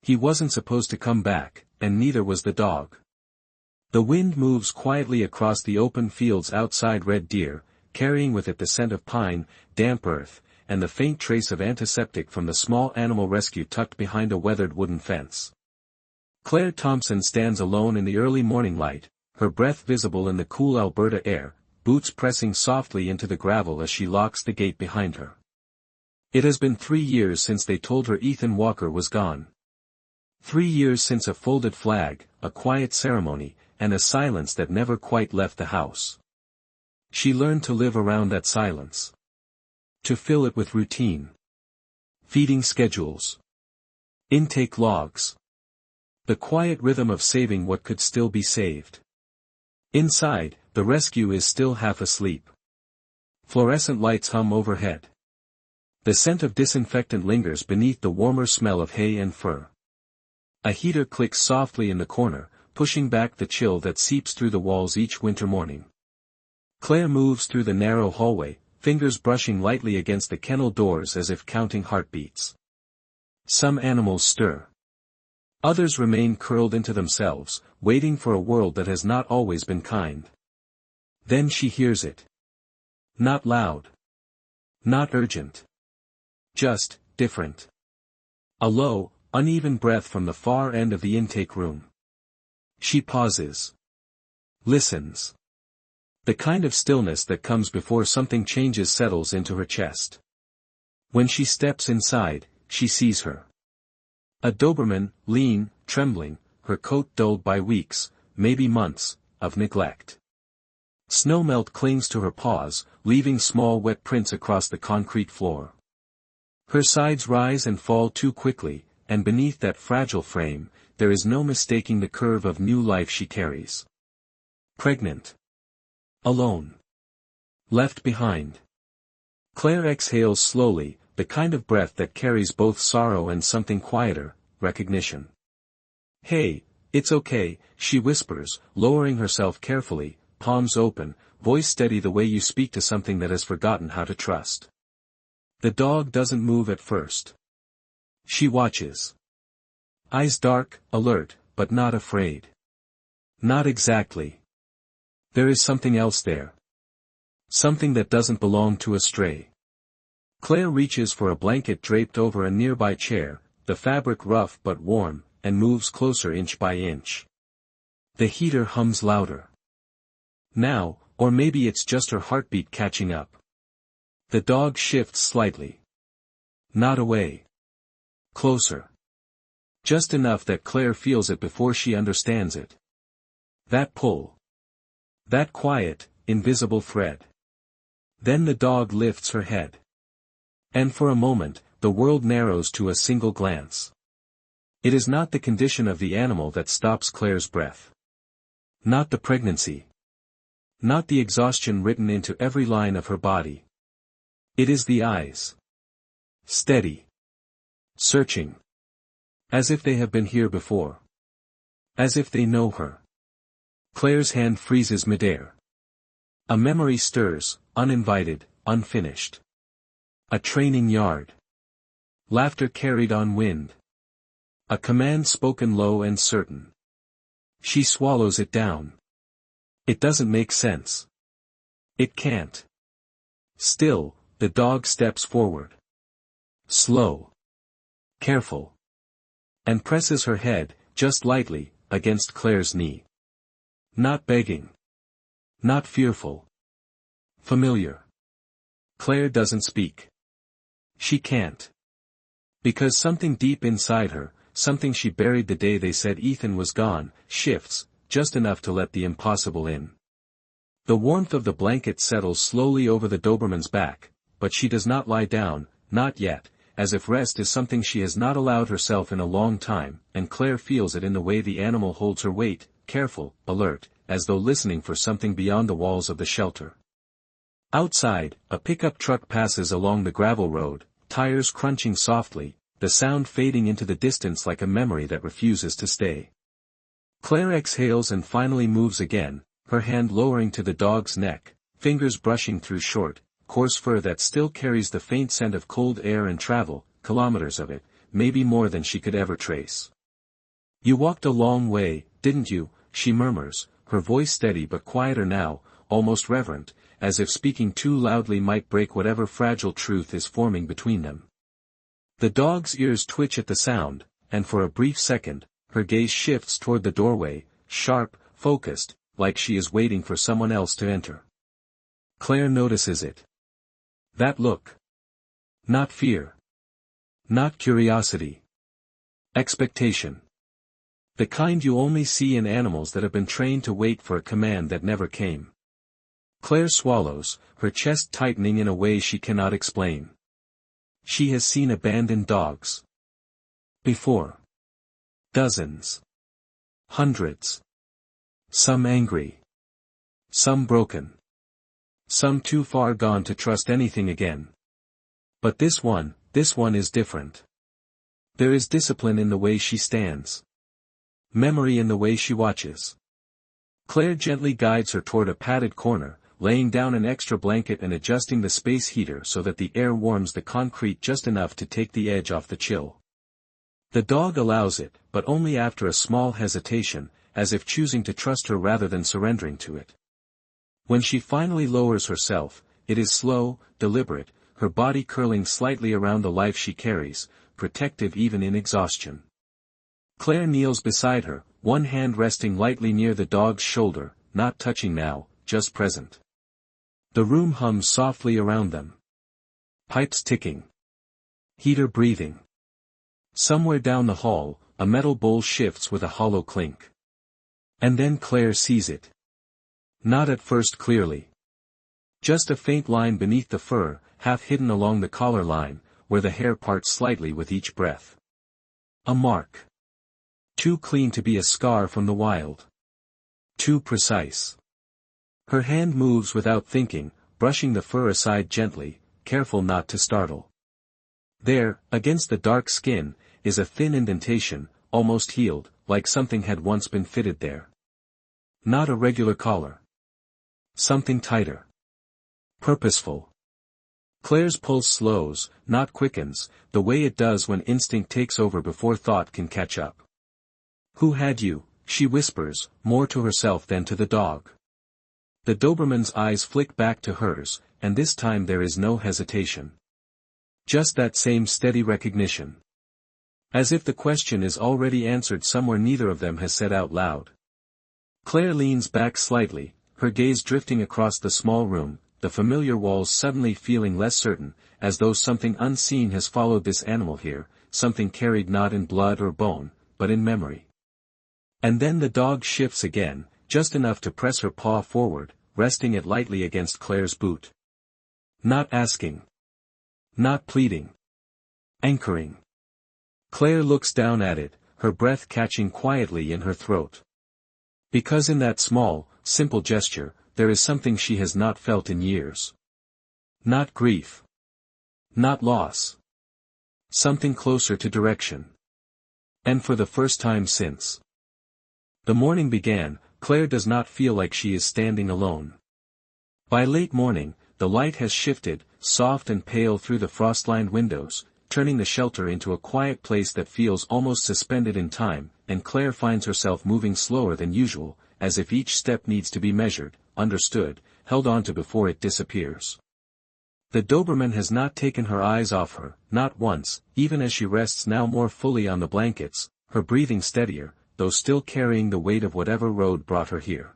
He wasn't supposed to come back, and neither was the dog. The wind moves quietly across the open fields outside Red Deer, carrying with it the scent of pine, damp earth, and the faint trace of antiseptic from the small animal rescue tucked behind a weathered wooden fence. Claire Thompson stands alone in the early morning light, her breath visible in the cool Alberta air, boots pressing softly into the gravel as she locks the gate behind her. It has been 3 years since they told her Ethan Walker was gone. 3 years since a folded flag, a quiet ceremony, and a silence that never quite left the house. She learned to live around that silence. To fill it with routine. Feeding schedules. Intake logs. The quiet rhythm of saving what could still be saved. Inside, the rescue is still half asleep. Fluorescent lights hum overhead. The scent of disinfectant lingers beneath the warmer smell of hay and fur. A heater clicks softly in the corner, pushing back the chill that seeps through the walls each winter morning. Claire moves through the narrow hallway, fingers brushing lightly against the kennel doors as if counting heartbeats. Some animals stir. Others remain curled into themselves, waiting for a world that has not always been kind. Then she hears it. Not loud. Not urgent. Just, different. A low, uneven breath from the far end of the intake room. She pauses. Listens. The kind of stillness that comes before something changes settles into her chest. When she steps inside, she sees her. A Doberman, lean, trembling, her coat dulled by weeks, maybe months, of neglect. Snowmelt clings to her paws, leaving small wet prints across the concrete floor. Her sides rise and fall too quickly, and beneath that fragile frame, there is no mistaking the curve of new life she carries. Pregnant. Alone. Left behind. Claire exhales slowly, the kind of breath that carries both sorrow and something quieter, recognition. "Hey, it's okay," she whispers, lowering herself carefully, palms open, voice steady the way you speak to something that has forgotten how to trust. The dog doesn't move at first. She watches. Eyes dark, alert, but not afraid. Not exactly. There is something else there. Something that doesn't belong to a stray. Claire reaches for a blanket draped over a nearby chair, the fabric rough but warm, and moves closer inch by inch. The heater hums louder. Now, or maybe it's just her heartbeat catching up. The dog shifts slightly. Not away. Closer. Just enough that Claire feels it before she understands it. That pull. That quiet, invisible thread. Then the dog lifts her head. And for a moment, the world narrows to a single glance. It is not the condition of the animal that stops Claire's breath. Not the pregnancy. Not the exhaustion written into every line of her body. It is the eyes. Steady. Searching. As if they have been here before. As if they know her. Claire's hand freezes midair. A memory stirs, uninvited, unfinished. A training yard. Laughter carried on wind. A command spoken low and certain. She swallows it down. It doesn't make sense. It can't. Still, the dog steps forward. Slow. Careful. And presses her head, just lightly, against Claire's knee. Not begging. Not fearful. Familiar. Claire doesn't speak. She can't. Because something deep inside her, something she buried the day they said Ethan was gone, shifts, just enough to let the impossible in. The warmth of the blanket settles slowly over the Doberman's back, but she does not lie down, not yet, as if rest is something she has not allowed herself in a long time, and Claire feels it in the way the animal holds her weight, careful, alert, as though listening for something beyond the walls of the shelter. Outside, a pickup truck passes along the gravel road, tires crunching softly, the sound fading into the distance like a memory that refuses to stay. Claire exhales and finally moves again, her hand lowering to the dog's neck, fingers brushing through short, coarse fur that still carries the faint scent of cold air and travel, kilometers of it, maybe more than she could ever trace. You walked a long way, didn't you? She murmurs, her voice steady but quieter now, almost reverent, as if speaking too loudly might break whatever fragile truth is forming between them. The dog's ears twitch at the sound, and for a brief second, her gaze shifts toward the doorway, sharp, focused, like she is waiting for someone else to enter. Claire notices it. That look. Not fear. Not curiosity. Expectation. The kind you only see in animals that have been trained to wait for a command that never came. Claire swallows, her chest tightening in a way she cannot explain. She has seen abandoned dogs before. Dozens. Hundreds. Some angry. Some broken. Some too far gone to trust anything again. But this one is different. There is discipline in the way she stands. Memory in the way she watches. Claire gently guides her toward a padded corner, laying down an extra blanket and adjusting the space heater so that the air warms the concrete just enough to take the edge off the chill. The dog allows it, but only after a small hesitation, as if choosing to trust her rather than surrendering to it. When she finally lowers herself, it is slow, deliberate, her body curling slightly around the life she carries, protective even in exhaustion. Claire kneels beside her, one hand resting lightly near the dog's shoulder, not touching now, just present. The room hums softly around them. Pipes ticking. Heater breathing. Somewhere down the hall, a metal bowl shifts with a hollow clink. And then Claire sees it. Not at first clearly. Just a faint line beneath the fur, half hidden along the collar line, where the hair parts slightly with each breath. A mark. Too clean to be a scar from the wild. Too precise. Her hand moves without thinking, brushing the fur aside gently, careful not to startle. There, against the dark skin, is a thin indentation, almost healed, like something had once been fitted there. Not a regular collar. Something tighter. Purposeful. Claire's pulse slows, not quickens, the way it does when instinct takes over before thought can catch up. Who had you? She whispers, more to herself than to the dog. The Doberman's eyes flick back to hers, and this time there is no hesitation. Just that same steady recognition. As if the question is already answered somewhere neither of them has said out loud. Claire leans back slightly, her gaze drifting across the small room, the familiar walls suddenly feeling less certain, as though something unseen has followed this animal here, something carried not in blood or bone, but in memory. And then the dog shifts again, just enough to press her paw forward, resting it lightly against Claire's boot. Not asking. Not pleading. Anchoring. Claire looks down at it, her breath catching quietly in her throat. Because in that small, simple gesture, there is something she has not felt in years. Not grief. Not loss. Something closer to direction. And for the first time since the morning began, Claire does not feel like she is standing alone. By late morning, the light has shifted, soft and pale through the frost-lined windows, turning the shelter into a quiet place that feels almost suspended in time, and Claire finds herself moving slower than usual, as if each step needs to be measured, understood, held onto before it disappears. The Doberman has not taken her eyes off her, not once, even as she rests now more fully on the blankets, her breathing steadier, though still carrying the weight of whatever road brought her here.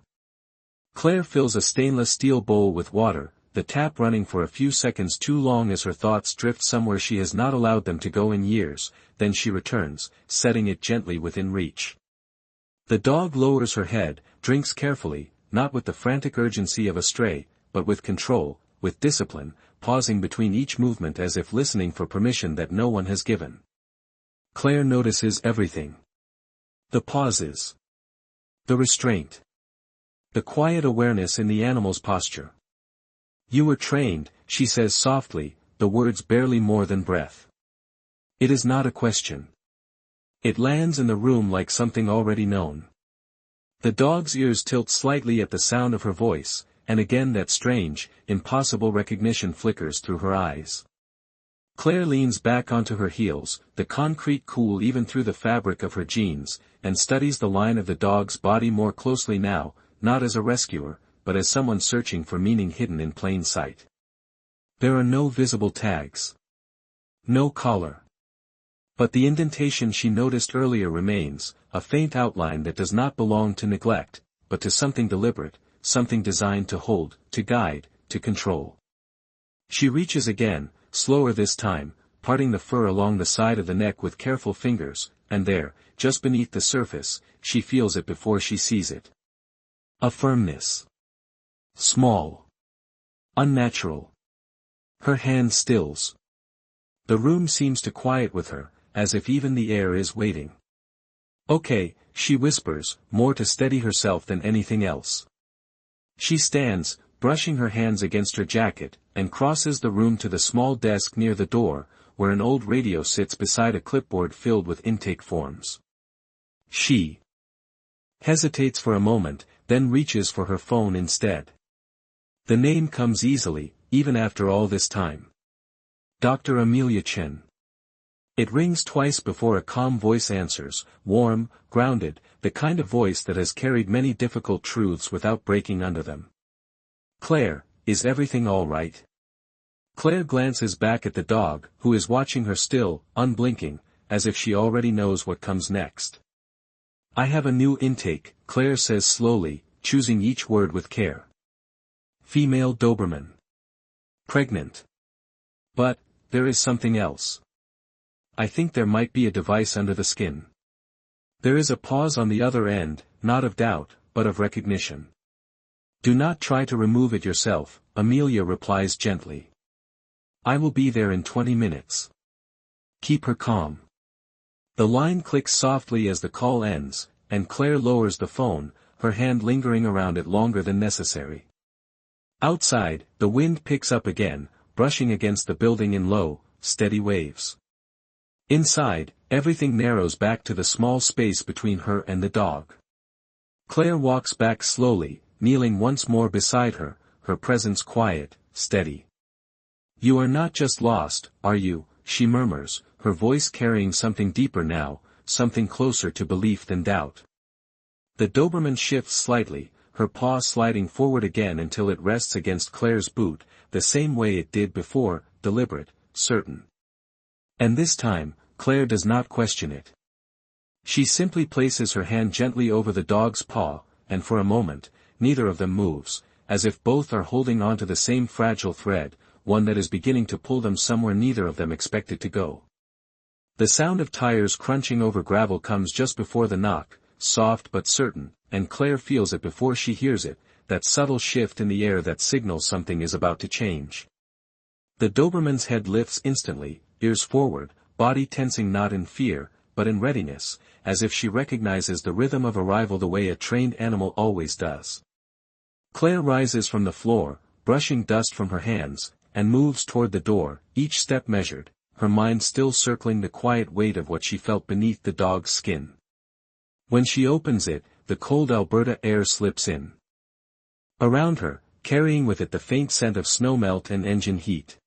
Claire fills a stainless steel bowl with water, the tap running for a few seconds too long as her thoughts drift somewhere she has not allowed them to go in years, then she returns, setting it gently within reach. The dog lowers her head, drinks carefully, not with the frantic urgency of a stray, but with control, with discipline, pausing between each movement as if listening for permission that no one has given. Claire notices everything. The pauses. The restraint. The quiet awareness in the animal's posture. You were trained, she says softly, the words barely more than breath. It is not a question. It lands in the room like something already known. The dog's ears tilt slightly at the sound of her voice, and again that strange, impossible recognition flickers through her eyes. Claire leans back onto her heels, the concrete cool even through the fabric of her jeans, and studies the line of the dog's body more closely now, not as a rescuer, but as someone searching for meaning hidden in plain sight. There are no visible tags. No collar. But the indentation she noticed earlier remains, a faint outline that does not belong to neglect, but to something deliberate, something designed to hold, to guide, to control. She reaches again, slower this time, parting the fur along the side of the neck with careful fingers, and there, just beneath the surface, she feels it before she sees it. A firmness. Small. Unnatural. Her hand stills. The room seems to quiet with her, as if even the air is waiting. Okay, she whispers, more to steady herself than anything else. She stands, brushing her hands against her jacket, and crosses the room to the small desk near the door, where an old radio sits beside a clipboard filled with intake forms. She hesitates for a moment, then reaches for her phone instead. The name comes easily, even after all this time. Dr. Amelia Chen. It rings twice before a calm voice answers, warm, grounded, the kind of voice that has carried many difficult truths without breaking under them. Claire, is everything all right? Claire glances back at the dog, who is watching her still, unblinking, as if she already knows what comes next. I have a new intake, Claire says slowly, choosing each word with care. Female Doberman. Pregnant. But, there is something else. I think there might be a device under the skin. There is a pause on the other end, not of doubt, but of recognition. Do not try to remove it yourself, Amelia replies gently. I will be there in 20 minutes. Keep her calm. The line clicks softly as the call ends, and Claire lowers the phone, her hand lingering around it longer than necessary. Outside, the wind picks up again, brushing against the building in low, steady waves. Inside, everything narrows back to the small space between her and the dog. Claire walks back slowly, kneeling once more beside her, her presence quiet, steady. You are not just lost, are you? She murmurs, her voice carrying something deeper now, something closer to belief than doubt. The Doberman shifts slightly, her paw sliding forward again until it rests against Claire's boot, the same way it did before, deliberate, certain. And this time, Claire does not question it. She simply places her hand gently over the dog's paw, and for a moment, neither of them moves, as if both are holding on to the same fragile thread, one that is beginning to pull them somewhere neither of them expected to go. The sound of tires crunching over gravel comes just before the knock, soft but certain, and Claire feels it before she hears it, that subtle shift in the air that signals something is about to change. The Doberman's head lifts instantly, ears forward, body tensing not in fear, but in readiness, as if she recognizes the rhythm of arrival the way a trained animal always does. Claire rises from the floor, brushing dust from her hands, and moves toward the door, each step measured, her mind still circling the quiet weight of what she felt beneath the dog's skin. When she opens it, the cold Alberta air slips in. Around her, carrying with it the faint scent of snowmelt and engine heat.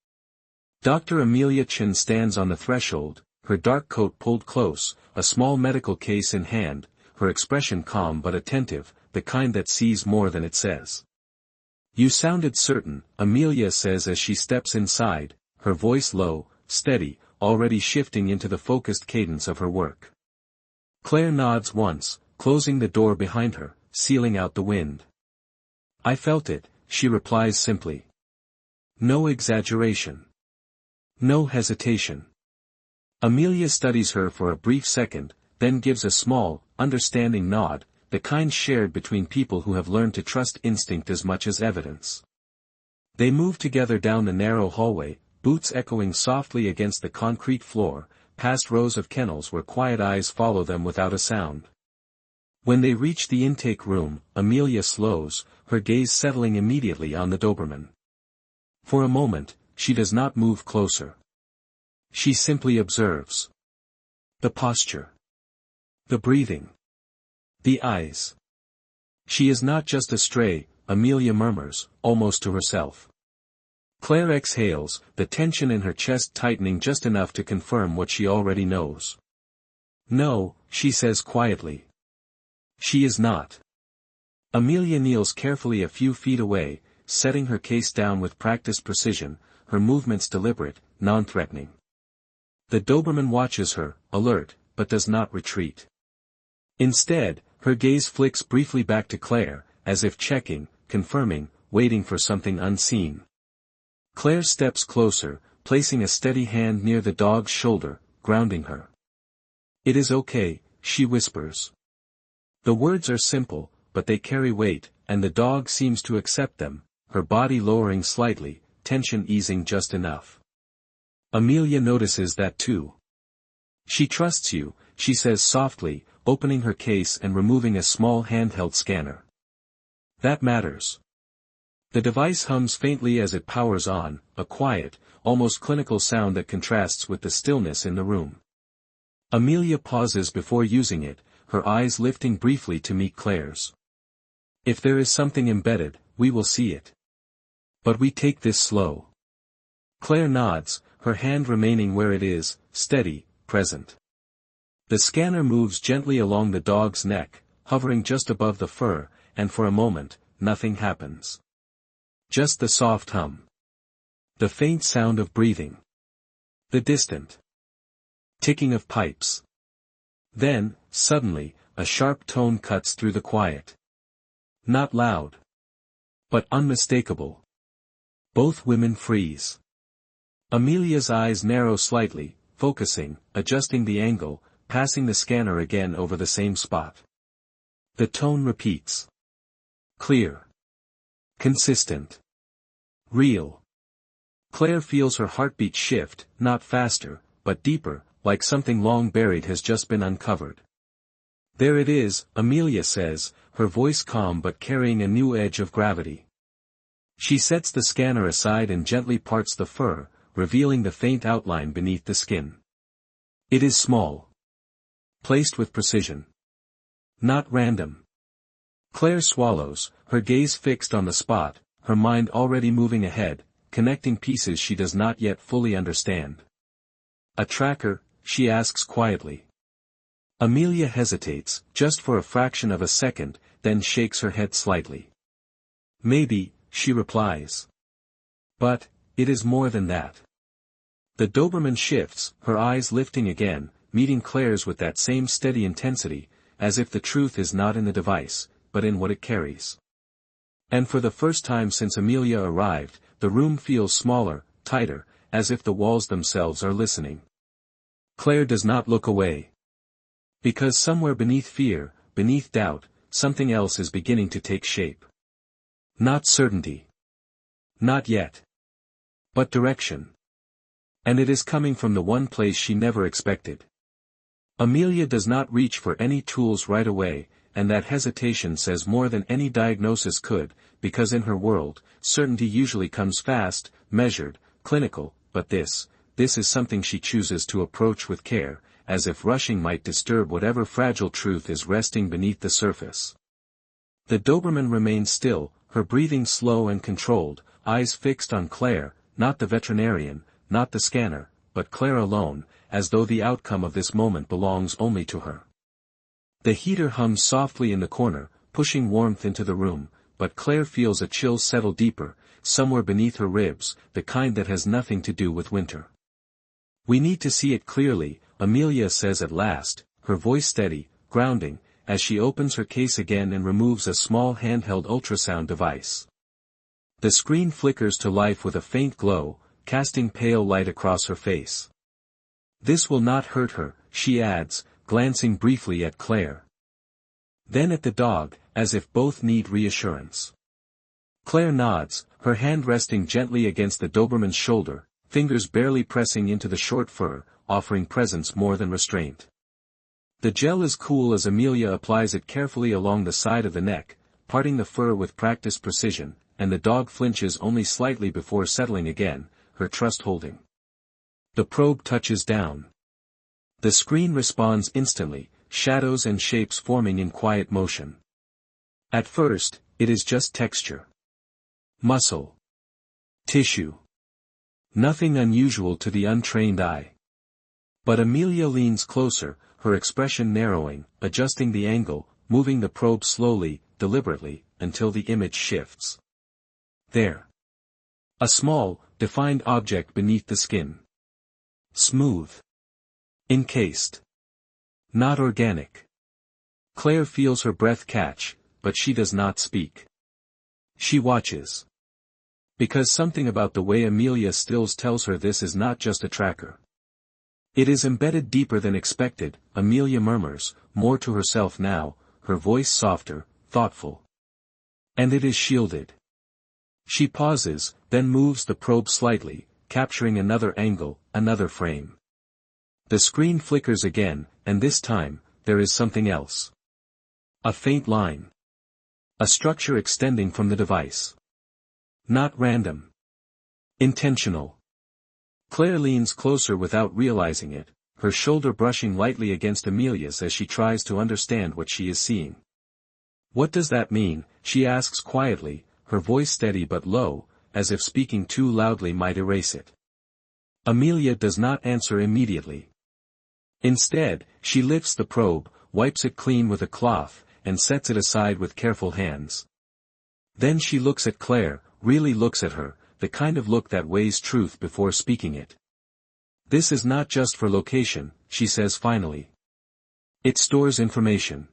Dr. Amelia Chen stands on the threshold, her dark coat pulled close, a small medical case in hand, her expression calm but attentive, the kind that sees more than it says. You sounded certain, Amelia says as she steps inside, her voice low, steady, already shifting into the focused cadence of her work. Claire nods once, closing the door behind her, sealing out the wind. I felt it, she replies simply. No exaggeration. No hesitation. Amelia studies her for a brief second, then gives a small, understanding nod, the kind shared between people who have learned to trust instinct as much as evidence. They move together down the narrow hallway, boots echoing softly against the concrete floor, past rows of kennels where quiet eyes follow them without a sound. When they reach the intake room, Amelia slows, her gaze settling immediately on the Doberman. For a moment, she does not move closer. She simply observes. The posture. The breathing. The eyes. She is not just a stray, Amelia murmurs, almost to herself. Claire exhales, the tension in her chest tightening just enough to confirm what she already knows. No, she says quietly. She is not. Amelia kneels carefully a few feet away, setting her case down with practiced precision, her movements deliberate, non-threatening. The Doberman watches her, alert, but does not retreat. Instead, her gaze flicks briefly back to Claire, as if checking, confirming, waiting for something unseen. Claire steps closer, placing a steady hand near the dog's shoulder, grounding her. "It is okay," she whispers. The words are simple, but they carry weight, and the dog seems to accept them, her body lowering slightly, tension easing just enough. Amelia notices that too. "She trusts you," she says softly, opening her case and removing a small handheld scanner. "That matters." The device hums faintly as it powers on, a quiet, almost clinical sound that contrasts with the stillness in the room. Amelia pauses before using it, her eyes lifting briefly to meet Claire's. "If there is something embedded, we will see it. But we take this slow." Claire nods, her hand remaining where it is, steady, present. The scanner moves gently along the dog's neck, hovering just above the fur, and for a moment, nothing happens. Just the soft hum. The faint sound of breathing. The distant ticking of pipes. Then, suddenly, a sharp tone cuts through the quiet. Not loud, but unmistakable. Both women freeze. Amelia's eyes narrow slightly, focusing, adjusting the angle, passing the scanner again over the same spot. The tone repeats. Clear. Consistent. Real. Claire feels her heartbeat shift, not faster, but deeper, like something long buried has just been uncovered. "There it is," Amelia says, her voice calm but carrying a new edge of gravity. She sets the scanner aside and gently parts the fur, revealing the faint outline beneath the skin. It is small. Placed with precision. Not random. Claire swallows, her gaze fixed on the spot, her mind already moving ahead, connecting pieces she does not yet fully understand. "A tracker?" she asks quietly. Amelia hesitates, just for a fraction of a second, then shakes her head slightly. "Maybe," she replies. "But, it is more than that." The Doberman shifts, her eyes lifting again, meeting Claire's with that same steady intensity, as if the truth is not in the device, but in what it carries. And for the first time since Amelia arrived, the room feels smaller, tighter, as if the walls themselves are listening. Claire does not look away. Because somewhere beneath fear, beneath doubt, something else is beginning to take shape. Not certainty. Not yet. But direction. And it is coming from the one place she never expected. Amelia does not reach for any tools right away, and that hesitation says more than any diagnosis could, because in her world, certainty usually comes fast, measured, clinical, but this is something she chooses to approach with care, as if rushing might disturb whatever fragile truth is resting beneath the surface. The Doberman remains still, her breathing slow and controlled, eyes fixed on Claire, not the veterinarian, not the scanner, but Claire alone, as though the outcome of this moment belongs only to her. The heater hums softly in the corner, pushing warmth into the room, but Claire feels a chill settle deeper, somewhere beneath her ribs, the kind that has nothing to do with winter. "We need to see it clearly," Amelia says at last, her voice steady, grounding, as she opens her case again and removes a small handheld ultrasound device. The screen flickers to life with a faint glow, casting pale light across her face. "This will not hurt her," she adds, glancing briefly at Claire. Then at the dog, as if both need reassurance. Claire nods, her hand resting gently against the Doberman's shoulder, fingers barely pressing into the short fur, offering presence more than restraint. The gel is cool as Amelia applies it carefully along the side of the neck, parting the fur with practiced precision, and the dog flinches only slightly before settling again, her trust holding. The probe touches down. The screen responds instantly, shadows and shapes forming in quiet motion. At first, it is just texture. Muscle. Tissue. Nothing unusual to the untrained eye. But Amelia leans closer, her expression narrowing, adjusting the angle, moving the probe slowly, deliberately, until the image shifts. There. A small, defined object beneath the skin. Smooth. Encased. Not organic. Claire feels her breath catch, but she does not speak. She watches. Because something about the way Amelia stills tells her this is not just a tracker. It is embedded deeper than expected, Amelia murmurs, more to herself now, her voice softer, thoughtful. And it is shielded. She pauses, then moves the probe slightly, capturing another angle, another frame. The screen flickers again, and this time, there is something else. A faint line. A structure extending from the device. Not random. Intentional. Claire leans closer without realizing it, her shoulder brushing lightly against Amelia's as she tries to understand what she is seeing. What does that mean? She asks quietly, her voice steady but low, as if speaking too loudly might erase it. Amelia does not answer immediately. Instead, she lifts the probe, wipes it clean with a cloth, and sets it aside with careful hands. Then she looks at Claire, really looks at her, the kind of look that weighs truth before speaking it. This is not just for location, she says finally. It stores information.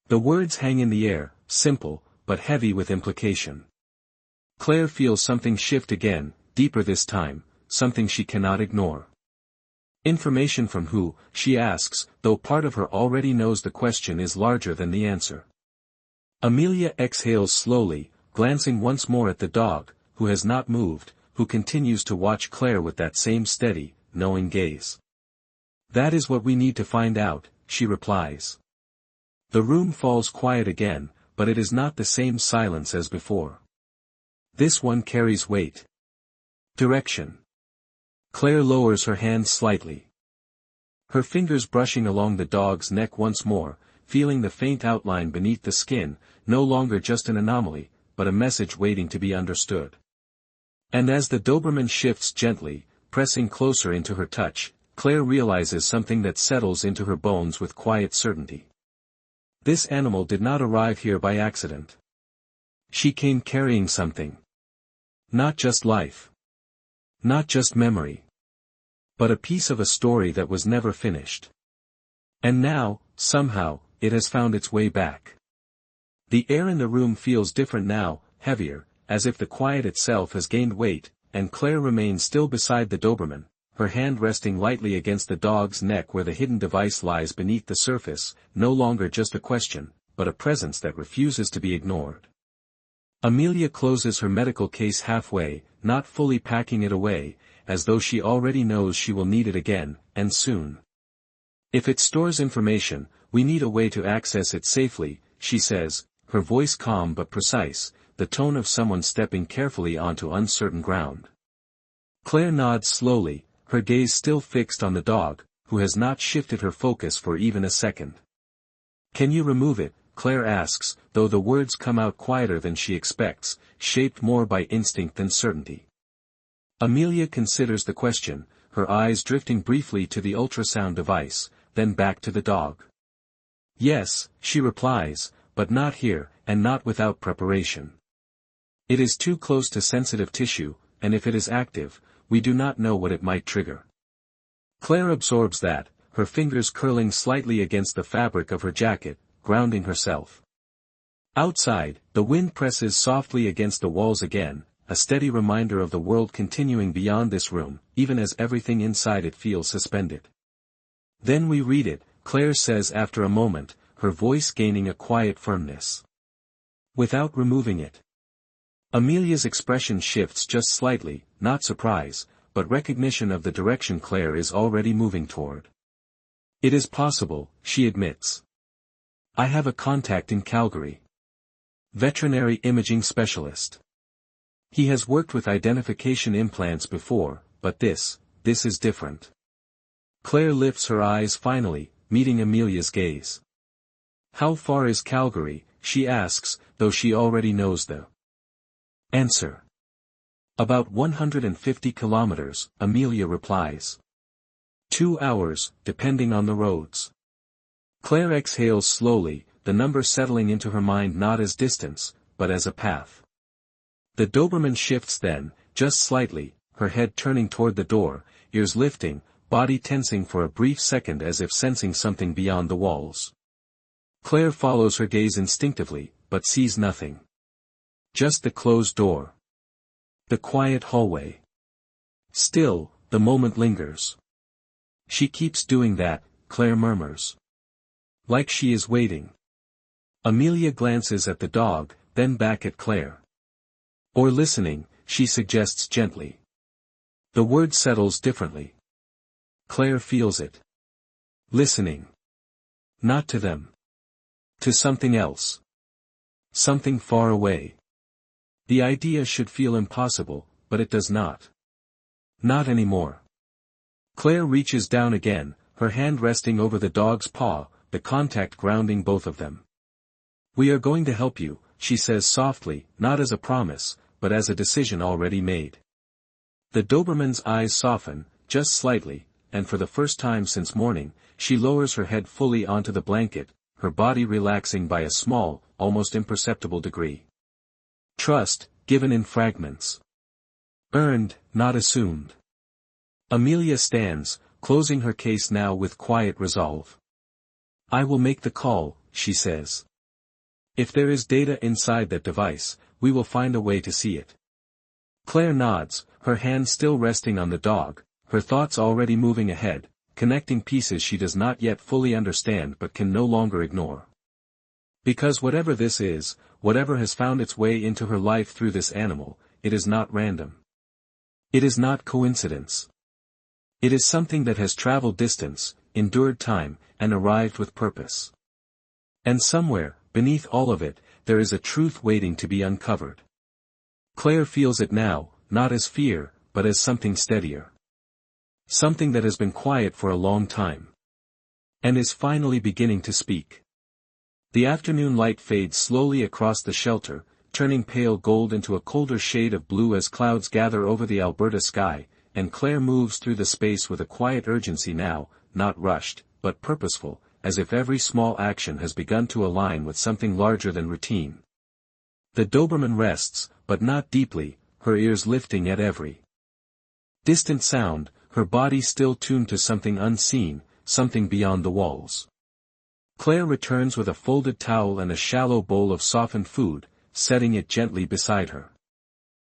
The words hang in the air, simple, but heavy with implication. Claire feels something shift again, deeper this time, something she cannot ignore. Information from who, she asks, though part of her already knows the question is larger than the answer. Amelia exhales slowly, glancing once more at the dog, who has not moved, who continues to watch Claire with that same steady, knowing gaze. That is what we need to find out, she replies. The room falls quiet again, but it is not the same silence as before. This one carries weight. Direction. Claire lowers her hands slightly. Her fingers brushing along the dog's neck once more, feeling the faint outline beneath the skin, no longer just an anomaly, but a message waiting to be understood. And as the Doberman shifts gently, pressing closer into her touch, Claire realizes something that settles into her bones with quiet certainty. This animal did not arrive here by accident. She came carrying something. Not just life. Not just memory. But a piece of a story that was never finished. And now, somehow, it has found its way back. The air in the room feels different now, heavier, as if the quiet itself has gained weight, and Claire remains still beside the Doberman, her hand resting lightly against the dog's neck where the hidden device lies beneath the surface, no longer just a question, but a presence that refuses to be ignored. Amelia closes her medical case halfway, not fully packing it away, as though she already knows she will need it again, and soon. If it stores information, we need a way to access it safely, she says, her voice calm but precise, the tone of someone stepping carefully onto uncertain ground. Claire nods slowly, her gaze still fixed on the dog, who has not shifted her focus for even a second. Can you remove it? Claire asks, though the words come out quieter than she expects, shaped more by instinct than certainty. Amelia considers the question, her eyes drifting briefly to the ultrasound device, then back to the dog. Yes, she replies, but not here, and not without preparation. It is too close to sensitive tissue, and if it is active, we do not know what it might trigger. Claire absorbs that, her fingers curling slightly against the fabric of her jacket, grounding herself. Outside, the wind presses softly against the walls again, a steady reminder of the world continuing beyond this room, even as everything inside it feels suspended. Then we read it, Claire says after a moment, her voice gaining a quiet firmness. Without removing it. Amelia's expression shifts just slightly, not surprise, but recognition of the direction Claire is already moving toward. It is possible, she admits. I have a contact in Calgary. Veterinary imaging specialist. He has worked with identification implants before, but this is different. Claire lifts her eyes finally, meeting Amelia's gaze. How far is Calgary, she asks, though she already knows the answer. About 150 kilometers, Amelia replies. 2 hours, depending on the roads. Claire exhales slowly, the number settling into her mind not as distance, but as a path. The Doberman shifts then, just slightly, her head turning toward the door, ears lifting, body tensing for a brief second as if sensing something beyond the walls. Claire follows her gaze instinctively, but sees nothing. Just the closed door. The quiet hallway. Still, the moment lingers. She keeps doing that, Claire murmurs. Like she is waiting. Amelia glances at the dog, then back at Claire. Or listening, she suggests gently. The word settles differently. Claire feels it. Listening. Not to them. To something else. Something far away. The idea should feel impossible, but it does not. Not anymore. Claire reaches down again, her hand resting over the dog's paw, the contact grounding both of them. We are going to help you, she says softly, not as a promise, but as a decision already made. The Doberman's eyes soften, just slightly, and for the first time since morning, she lowers her head fully onto the blanket, her body relaxing by a small, almost imperceptible degree. Trust, given in fragments. Earned, not assumed. Amelia stands, closing her case now with quiet resolve. I will make the call, she says. If there is data inside that device, we will find a way to see it. Claire nods, her hand still resting on the dog, her thoughts already moving ahead, connecting pieces she does not yet fully understand but can no longer ignore. Because whatever this is, whatever has found its way into her life through this animal, it is not random. It is not coincidence. It is something that has traveled distance, endured time, and arrived with purpose. And somewhere, beneath all of it, there is a truth waiting to be uncovered. Claire feels it now, not as fear, but as something steadier. Something that has been quiet for a long time. And is finally beginning to speak. The afternoon light fades slowly across the shelter, turning pale gold into a colder shade of blue as clouds gather over the Alberta sky, and Claire moves through the space with a quiet urgency now, not rushed, but purposeful, as if every small action has begun to align with something larger than routine. The Doberman rests, but not deeply, her ears lifting at every distant sound, her body still tuned to something unseen, something beyond the walls. Claire returns with a folded towel and a shallow bowl of softened food, setting it gently beside her.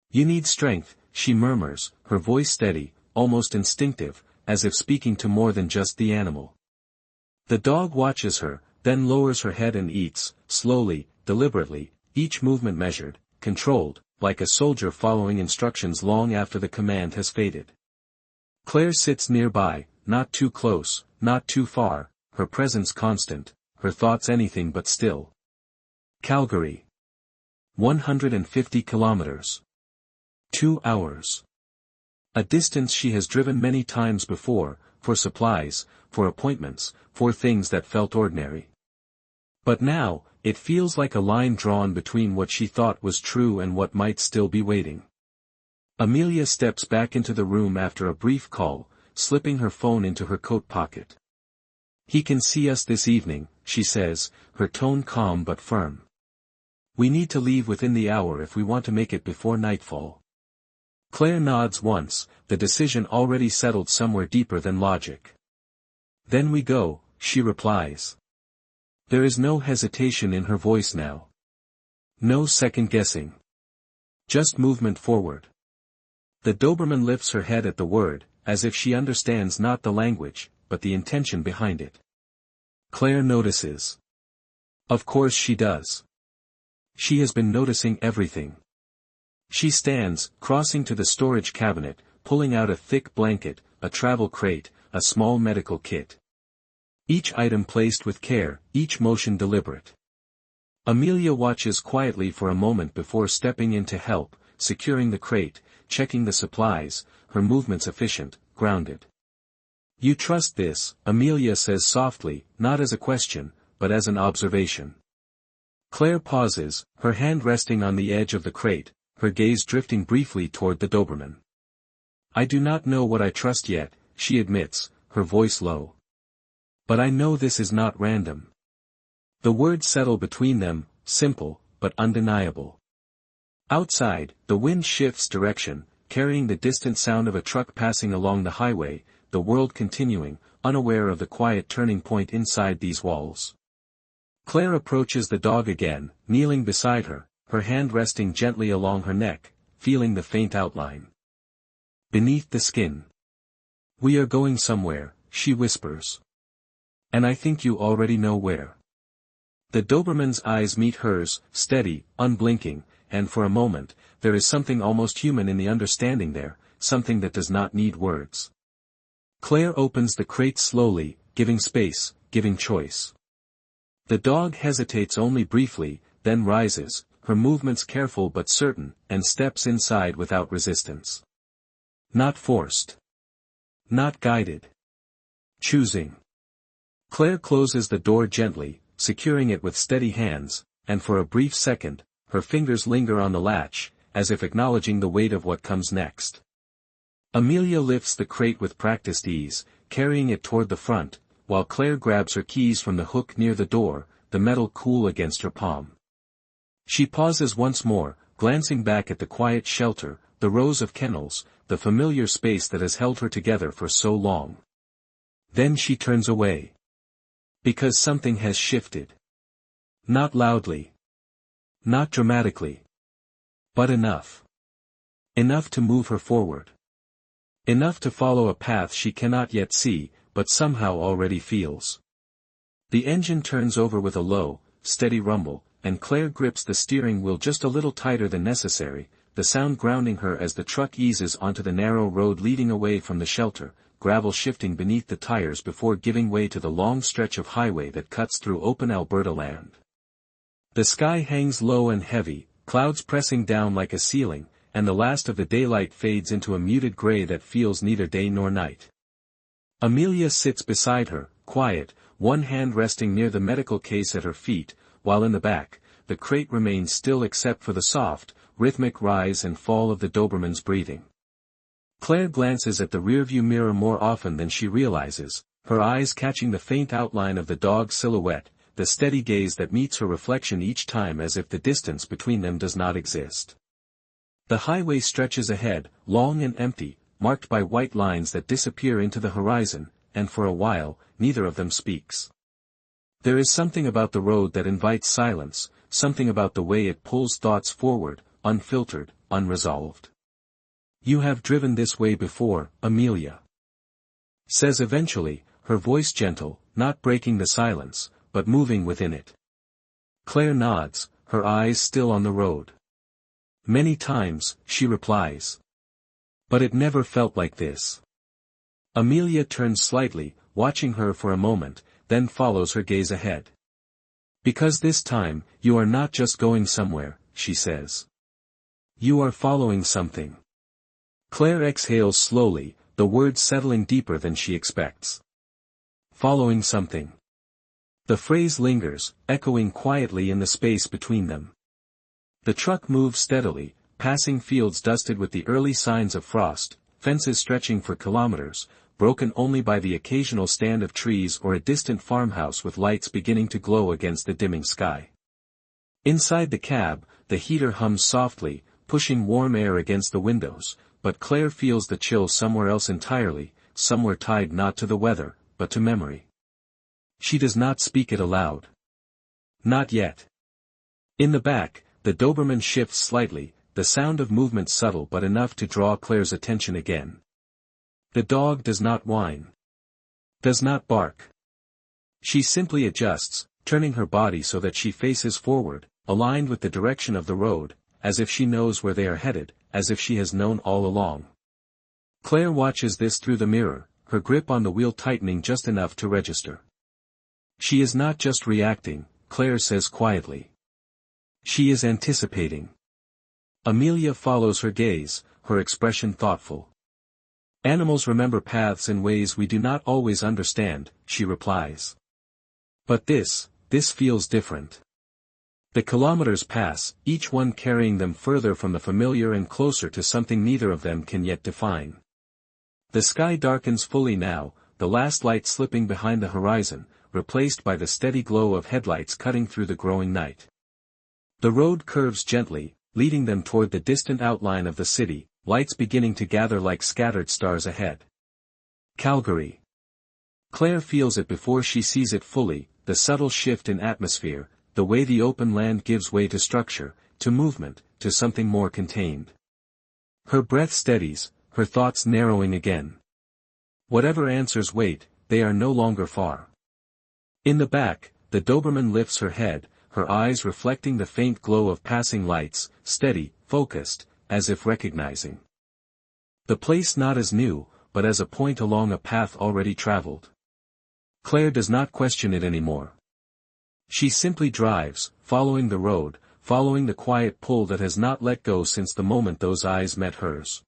You need strength, she murmurs, her voice steady, almost instinctive, as if speaking to more than just the animal. The dog watches her, then lowers her head and eats, slowly, deliberately, each movement measured, controlled, like a soldier following instructions long after the command has faded. Claire sits nearby, not too close, not too far, her presence constant, her thoughts anything but still. Calgary. 150 kilometers. 2 hours. A distance she has driven many times before, for supplies, for appointments, for things that felt ordinary. But now, it feels like a line drawn between what she thought was true and what might still be waiting. Amelia steps back into the room after a brief call, slipping her phone into her coat pocket. He can see us this evening, she says, her tone calm but firm. We need to leave within the hour if we want to make it before nightfall. Claire nods once, the decision already settled somewhere deeper than logic. Then we go, she replies. There is no hesitation in her voice now. No second guessing. Just movement forward. The Doberman lifts her head at the word, as if she understands not the language, but the intention behind it. Claire notices. Of course she does. She has been noticing everything. She stands, crossing to the storage cabinet, pulling out a thick blanket, a travel crate, a small medical kit. Each item placed with care, each motion deliberate. Amelia watches quietly for a moment before stepping in to help, securing the crate, checking the supplies, her movements efficient, grounded. You trust this, Amelia says softly, not as a question, but as an observation. Claire pauses, her hand resting on the edge of the crate, her gaze drifting briefly toward the Doberman. "I do not know what I trust yet," she admits, her voice low. "But I know this is not random." The words settle between them, simple, but undeniable. Outside, the wind shifts direction, carrying the distant sound of a truck passing along the highway, the world continuing, unaware of the quiet turning point inside these walls. Claire approaches the dog again, kneeling beside her, her hand resting gently along her neck, feeling the faint outline beneath the skin. "We are going somewhere," she whispers. "And I think you already know where." The Doberman's eyes meet hers, steady, unblinking, and for a moment, there is something almost human in the understanding there, something that does not need words. Claire opens the crate slowly, giving space, giving choice. The dog hesitates only briefly, then rises, her movements careful but certain, and steps inside without resistance. Not forced. Not guided. Choosing. Claire closes the door gently, securing it with steady hands, and for a brief second, her fingers linger on the latch, as if acknowledging the weight of what comes next. Amelia lifts the crate with practiced ease, carrying it toward the front, while Claire grabs her keys from the hook near the door, the metal cool against her palm. She pauses once more, glancing back at the quiet shelter, the rows of kennels, the familiar space that has held her together for so long. Then she turns away. Because something has shifted. Not loudly. Not dramatically. But enough. Enough to move her forward. Enough to follow a path she cannot yet see, but somehow already feels. The engine turns over with a low, steady rumble, and Claire grips the steering wheel just a little tighter than necessary, the sound grounding her as the truck eases onto the narrow road leading away from the shelter, gravel shifting beneath the tires before giving way to the long stretch of highway that cuts through open Alberta land. The sky hangs low and heavy, clouds pressing down like a ceiling, and the last of the daylight fades into a muted gray that feels neither day nor night. Amelia sits beside her, quiet, one hand resting near the medical case at her feet, while in the back, the crate remains still except for the soft, rhythmic rise and fall of the Doberman's breathing. Claire glances at the rearview mirror more often than she realizes, her eyes catching the faint outline of the dog's silhouette, the steady gaze that meets her reflection each time as if the distance between them does not exist. The highway stretches ahead, long and empty, marked by white lines that disappear into the horizon, and for a while, neither of them speaks. There is something about the road that invites silence, something about the way it pulls thoughts forward, unfiltered, unresolved. "You have driven this way before, Amelia," says eventually, her voice gentle, not breaking the silence, but moving within it. Claire nods, her eyes still on the road. "Many times," she replies. "But it never felt like this." Amelia turns slightly, watching her for a moment, then follows her gaze ahead. "Because this time, you are not just going somewhere," she says. "You are following something." Claire exhales slowly, the words settling deeper than she expects. Following something. The phrase lingers, echoing quietly in the space between them. The truck moves steadily, passing fields dusted with the early signs of frost, fences stretching for kilometers, broken only by the occasional stand of trees or a distant farmhouse with lights beginning to glow against the dimming sky. Inside the cab, the heater hums softly, pushing warm air against the windows, but Claire feels the chill somewhere else entirely, somewhere tied not to the weather, but to memory. She does not speak it aloud. Not yet. In the back, the Doberman shifts slightly, the sound of movement subtle but enough to draw Claire's attention again. The dog does not whine. Does not bark. She simply adjusts, turning her body so that she faces forward, aligned with the direction of the road, as if she knows where they are headed, as if she has known all along. Claire watches this through the mirror, her grip on the wheel tightening just enough to register. She is not just reacting, Claire says quietly. She is anticipating. Amelia follows her gaze, her expression thoughtful. "Animals remember paths in ways we do not always understand," she replies. "But this feels different." The kilometers pass, each one carrying them further from the familiar and closer to something neither of them can yet define. The sky darkens fully now, the last light slipping behind the horizon, replaced by the steady glow of headlights cutting through the growing night. The road curves gently, leading them toward the distant outline of the city, lights beginning to gather like scattered stars ahead. Calgary. Claire feels it before she sees it fully, the subtle shift in atmosphere, the way the open land gives way to structure, to movement, to something more contained. Her breath steadies, her thoughts narrowing again. Whatever answers wait, they are no longer far. In the back, the Doberman lifts her head, her eyes reflecting the faint glow of passing lights, steady, focused, as if recognizing the place not as new, but as a point along a path already traveled. Claire does not question it anymore. She simply drives, following the road, following the quiet pull that has not let go since the moment those eyes met hers.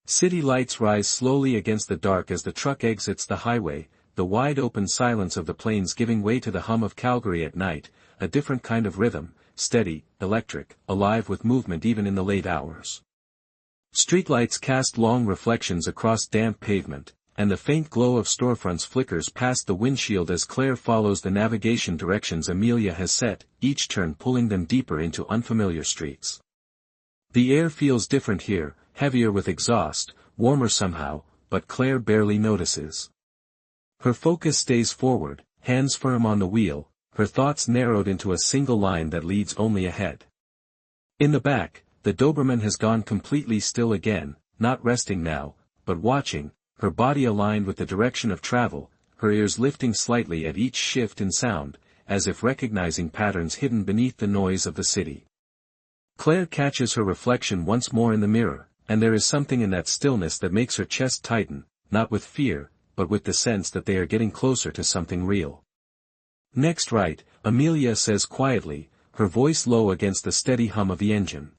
City lights rise slowly against the dark as the truck exits the highway, the wide-open silence of the plains giving way to the hum of Calgary at night, a different kind of rhythm, steady, electric, alive with movement even in the late hours. Streetlights cast long reflections across damp pavement, and the faint glow of storefronts flickers past the windshield as Claire follows the navigation directions Amelia has set, each turn pulling them deeper into unfamiliar streets. The air feels different here, heavier with exhaust, warmer somehow, but Claire barely notices. Her focus stays forward, hands firm on the wheel, her thoughts narrowed into a single line that leads only ahead. In the back, the Doberman has gone completely still again, not resting now, but watching, her body aligned with the direction of travel, her ears lifting slightly at each shift in sound, as if recognizing patterns hidden beneath the noise of the city. Claire catches her reflection once more in the mirror, and there is something in that stillness that makes her chest tighten, not with fear, but with the sense that they are getting closer to something real. "Next right," Amelia says quietly, her voice low against the steady hum of the engine.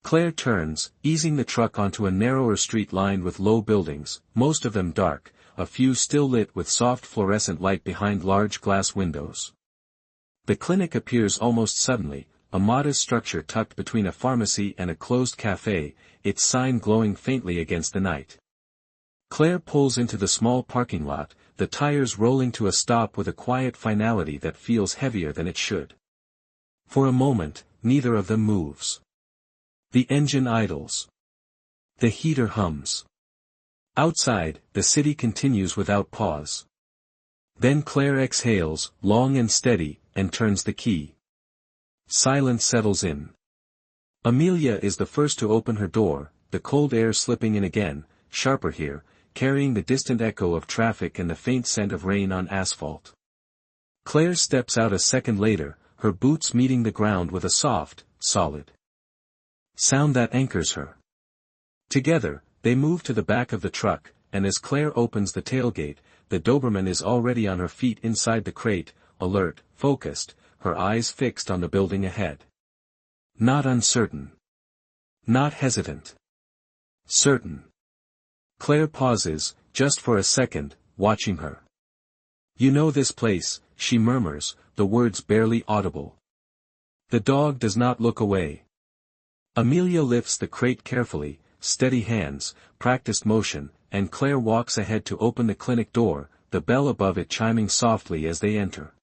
Claire turns, easing the truck onto a narrower street lined with low buildings, most of them dark, a few still lit with soft fluorescent light behind large glass windows. The clinic appears almost suddenly, a modest structure tucked between a pharmacy and a closed cafe, its sign glowing faintly against the night. Claire pulls into the small parking lot, the tires rolling to a stop with a quiet finality that feels heavier than it should. For a moment, neither of them moves. The engine idles. The heater hums. Outside, the city continues without pause. Then Claire exhales, long and steady, and turns the key. Silence settles in. Amelia is the first to open her door, the cold air slipping in again, sharper here, carrying the distant echo of traffic and the faint scent of rain on asphalt. Claire steps out a second later, her boots meeting the ground with a soft, solid sound that anchors her. Together, they move to the back of the truck, and as Claire opens the tailgate, the Doberman is already on her feet inside the crate, alert, focused, her eyes fixed on the building ahead. Not uncertain. Not hesitant. Certain. Claire pauses, just for a second, watching her. "You know this place," she murmurs, the words barely audible. The dog does not look away. Amelia lifts the crate carefully, steady hands, practiced motion, and Claire walks ahead to open the clinic door, the bell above it chiming softly as they enter.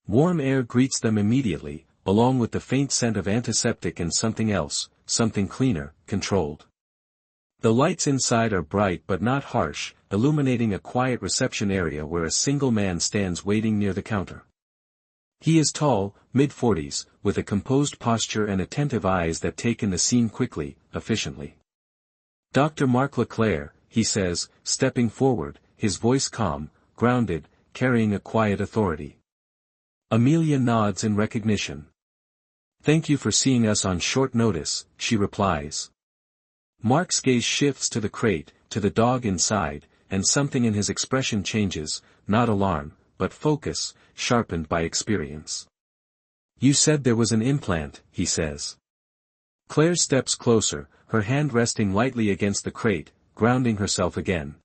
Warm air greets them immediately, along with the faint scent of antiseptic and something else, something cleaner, controlled. The lights inside are bright but not harsh, illuminating a quiet reception area where a single man stands waiting near the counter. He is tall, mid-40s, with a composed posture and attentive eyes that take in the scene quickly, efficiently. "Dr. Mark Leclerc," he says, stepping forward, his voice calm, grounded, carrying a quiet authority. Amelia nods in recognition. "Thank you for seeing us on short notice," she replies. Mark's gaze shifts to the crate, to the dog inside, and something in his expression changes, not alarm, but focus, sharpened by experience. "You said there was an implant," he says. Claire steps closer, her hand resting lightly against the crate, grounding herself again.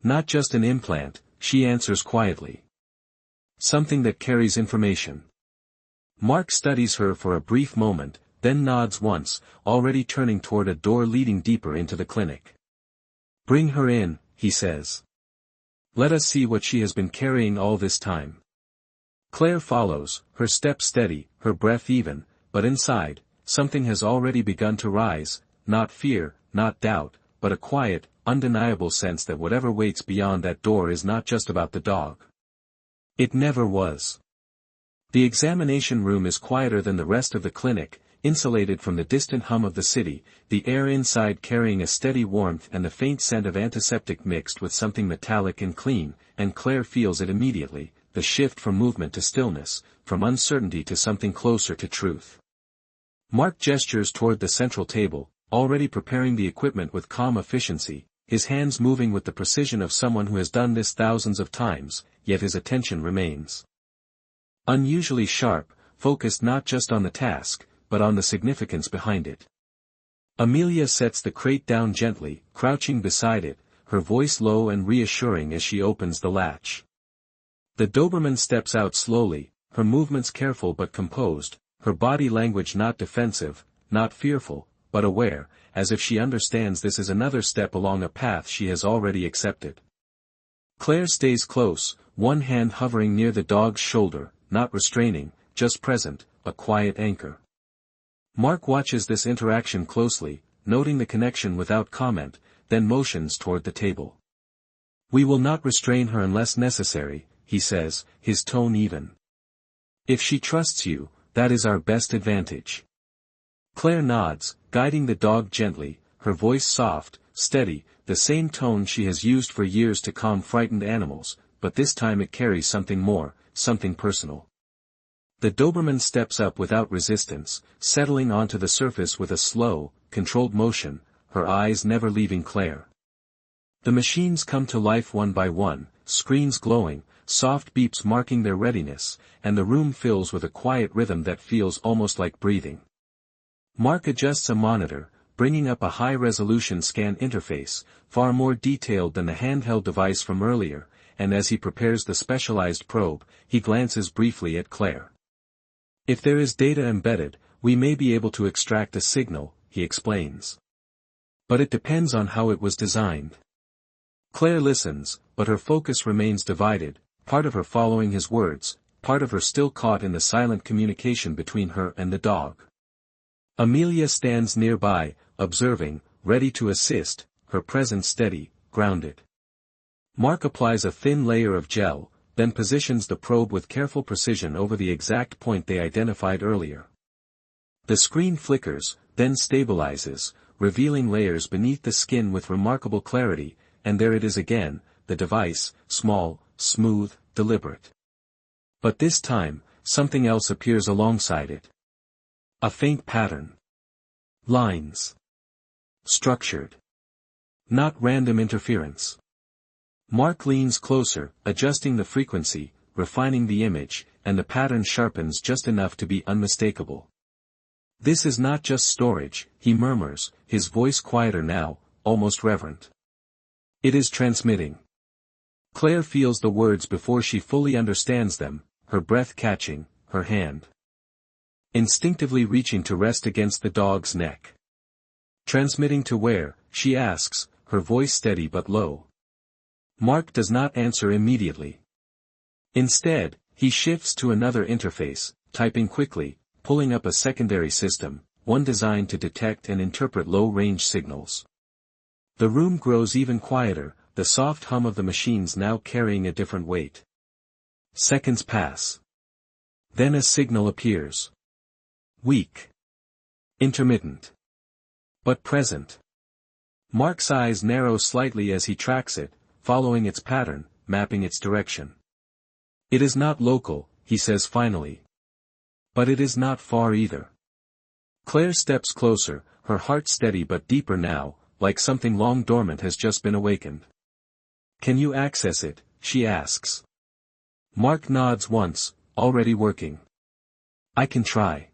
"Not just an implant," she answers quietly. "Something that carries information." Mark studies her for a brief moment, then nods once, already turning toward a door leading deeper into the clinic. "Bring her in," he says. "Let us see what she has been carrying all this time." Claire follows, her step steady, her breath even, but inside, something has already begun to rise, not fear, not doubt, but a quiet, undeniable sense that whatever waits beyond that door is not just about the dog. It never was. The examination room is quieter than the rest of the clinic, insulated from the distant hum of the city, the air inside carrying a steady warmth and the faint scent of antiseptic mixed with something metallic and clean, and Claire feels it immediately, the shift from movement to stillness, from uncertainty to something closer to truth. Mark gestures toward the central table, already preparing the equipment with calm efficiency, his hands moving with the precision of someone who has done this thousands of times, yet his attention remains unusually sharp, focused not just on the task, but on the significance behind it. Amelia sets the crate down gently, crouching beside it, her voice low and reassuring as she opens the latch. The Doberman steps out slowly, her movements careful but composed, her body language not defensive, not fearful, but aware, as if she understands this is another step along a path she has already accepted. Claire stays close, one hand hovering near the dog's shoulder, not restraining, just present, a quiet anchor. Mark watches this interaction closely, noting the connection without comment, then motions toward the table. "We will not restrain her unless necessary," he says, his tone even. "If she trusts you, that is our best advantage." Claire nods, guiding the dog gently, her voice soft, steady, the same tone she has used for years to calm frightened animals, but this time it carries something more, something personal. The Doberman steps up without resistance, settling onto the surface with a slow, controlled motion, her eyes never leaving Claire. The machines come to life one by one, screens glowing, soft beeps marking their readiness, and the room fills with a quiet rhythm that feels almost like breathing. Mark adjusts a monitor, bringing up a high-resolution scan interface, far more detailed than the handheld device from earlier, and as he prepares the specialized probe, he glances briefly at Claire. "If there is data embedded, we may be able to extract a signal," he explains. "But it depends on how it was designed." Claire listens, but her focus remains divided, part of her following his words, part of her still caught in the silent communication between her and the dog. Amelia stands nearby, observing, ready to assist, her presence steady, grounded. Mark applies a thin layer of gel, then positions the probe with careful precision over the exact point they identified earlier. The screen flickers, then stabilizes, revealing layers beneath the skin with remarkable clarity, and there it is again, the device, small, smooth, deliberate. But this time, something else appears alongside it. A faint pattern. Lines. Structured. Not random interference. Mark leans closer, adjusting the frequency, refining the image, and the pattern sharpens just enough to be unmistakable. "This is not just storage," he murmurs, his voice quieter now, almost reverent. "It is transmitting." Claire feels the words before she fully understands them, her breath catching, her hand instinctively reaching to rest against the dog's neck. "Transmitting to where?" she asks, her voice steady but low. Mark does not answer immediately. Instead, he shifts to another interface, typing quickly, pulling up a secondary system, one designed to detect and interpret low-range signals. The room grows even quieter, the soft hum of the machines now carrying a different weight. Seconds pass. Then a signal appears. Weak. Intermittent. But present. Mark's eyes narrow slightly as he tracks it, following its pattern, mapping its direction. "It is not local," he says finally. "But it is not far either." Claire steps closer, her heart steady but deeper now, like something long dormant has just been awakened. "Can you access it?" she asks. Mark nods once, already working. "I can try."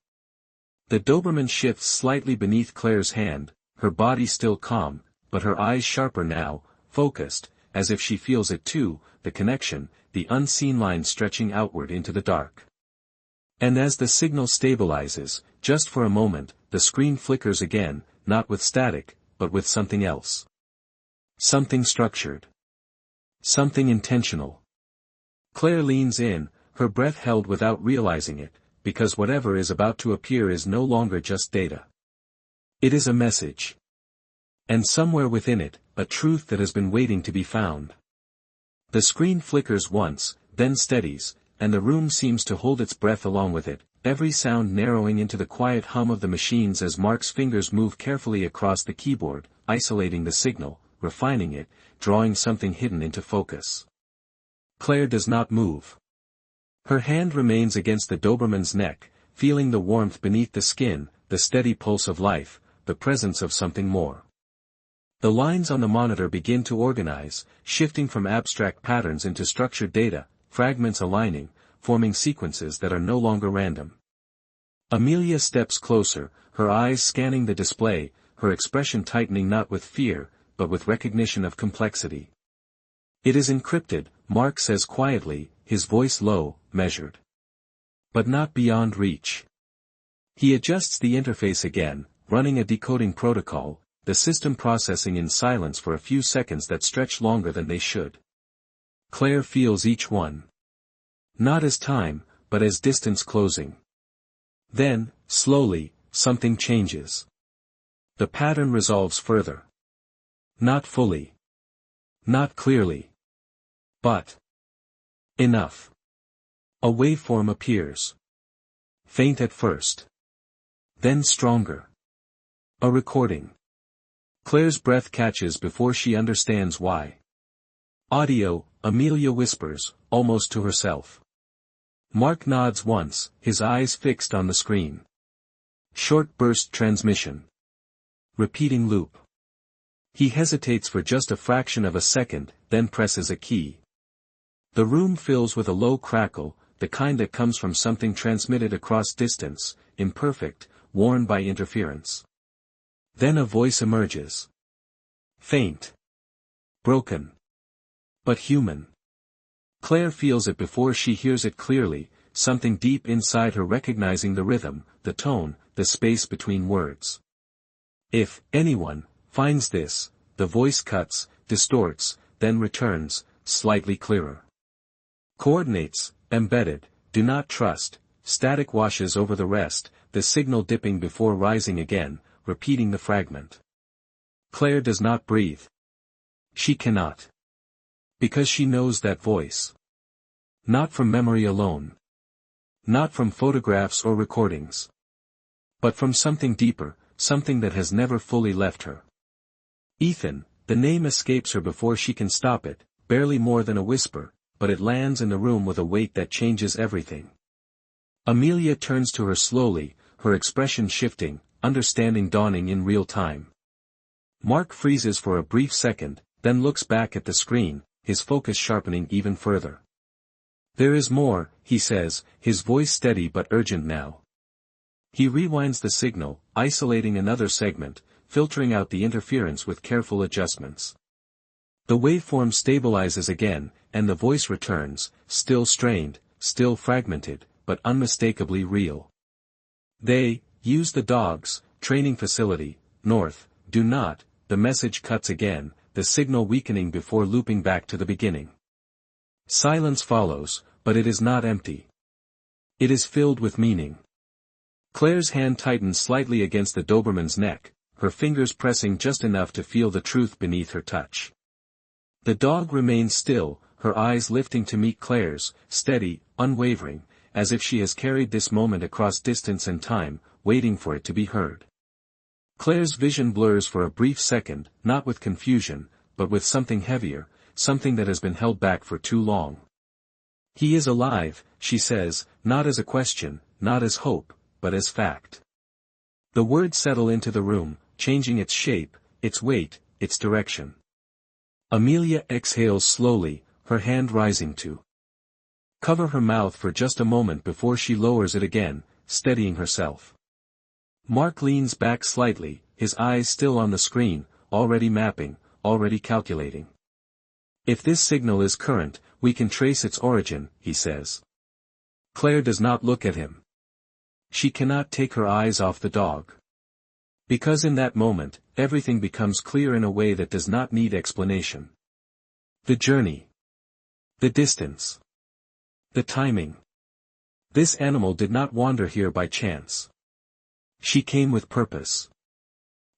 The Doberman shifts slightly beneath Claire's hand, her body still calm, but her eyes sharper now, focused, as if she feels it too, the connection, the unseen line stretching outward into the dark. And as the signal stabilizes, just for a moment, the screen flickers again, not with static, but with something else. Something structured. Something intentional. Claire leans in, her breath held without realizing it, because whatever is about to appear is no longer just data. It is a message. And somewhere within it, a truth that has been waiting to be found. The screen flickers once, then steadies, and the room seems to hold its breath along with it, every sound narrowing into the quiet hum of the machines as Mark's fingers move carefully across the keyboard, isolating the signal, refining it, drawing something hidden into focus. Claire does not move. Her hand remains against the Doberman's neck, feeling the warmth beneath the skin, the steady pulse of life, the presence of something more. The lines on the monitor begin to organize, shifting from abstract patterns into structured data, fragments aligning, forming sequences that are no longer random. Amelia steps closer, her eyes scanning the display, her expression tightening not with fear, but with recognition of complexity. It is encrypted, Mark says quietly, his voice low, measured. But not beyond reach. He adjusts the interface again, running a decoding protocol, the system processing in silence for a few seconds that stretch longer than they should. Claire feels each one. Not as time, but as distance closing. Then, slowly, something changes. The pattern resolves further. Not fully. Not clearly. But enough. A waveform appears. Faint at first. Then stronger. A recording. Claire's breath catches before she understands why. Audio, Amelia whispers, almost to herself. Mark nods once, his eyes fixed on the screen. Short burst transmission. Repeating loop. He hesitates for just a fraction of a second, then presses a key. The room fills with a low crackle, the kind that comes from something transmitted across distance, imperfect, worn by interference. Then a voice emerges. Faint. Broken. But human. Claire feels it before she hears it clearly, something deep inside her recognizing the rhythm, the tone, the space between words. If anyone finds this, the voice cuts, distorts, then returns, slightly clearer. Coordinates, embedded, do not trust, static washes over the rest, the signal dipping before rising again, repeating the fragment. Claire does not breathe. She cannot. Because she knows that voice. Not from memory alone. Not from photographs or recordings. But from something deeper, something that has never fully left her. Ethan, the name escapes her before she can stop it, barely more than a whisper, but it lands in the room with a weight that changes everything. Amelia turns to her slowly, her expression shifting, understanding dawning in real time. Mark freezes for a brief second, then looks back at the screen, his focus sharpening even further. There is more, he says, his voice steady but urgent now. He rewinds the signal, isolating another segment, filtering out the interference with careful adjustments. The waveform stabilizes again, and the voice returns, still strained, still fragmented, but unmistakably real. They use the dog's training facility, north, do not, the message cuts again, the signal weakening before looping back to the beginning. Silence follows, but it is not empty. It is filled with meaning. Claire's hand tightens slightly against the Doberman's neck, her fingers pressing just enough to feel the truth beneath her touch. The dog remains still, her eyes lifting to meet Claire's, steady, unwavering, as if she has carried this moment across distance and time, waiting for it to be heard. Claire's vision blurs for a brief second, not with confusion, but with something heavier, something that has been held back for too long. He is alive, she says, not as a question, not as hope, but as fact. The words settle into the room, changing its shape, its weight, its direction. Amelia exhales slowly, her hand rising to cover her mouth for just a moment before she lowers it again, steadying herself. Mark leans back slightly, his eyes still on the screen, already mapping, already calculating. If this signal is current, we can trace its origin, he says. Claire does not look at him. she cannot take her eyes off the dog. Because in that moment, everything becomes clear in a way that does not need explanation. The journey. The distance. The timing. This animal did not wander here by chance. She came with purpose.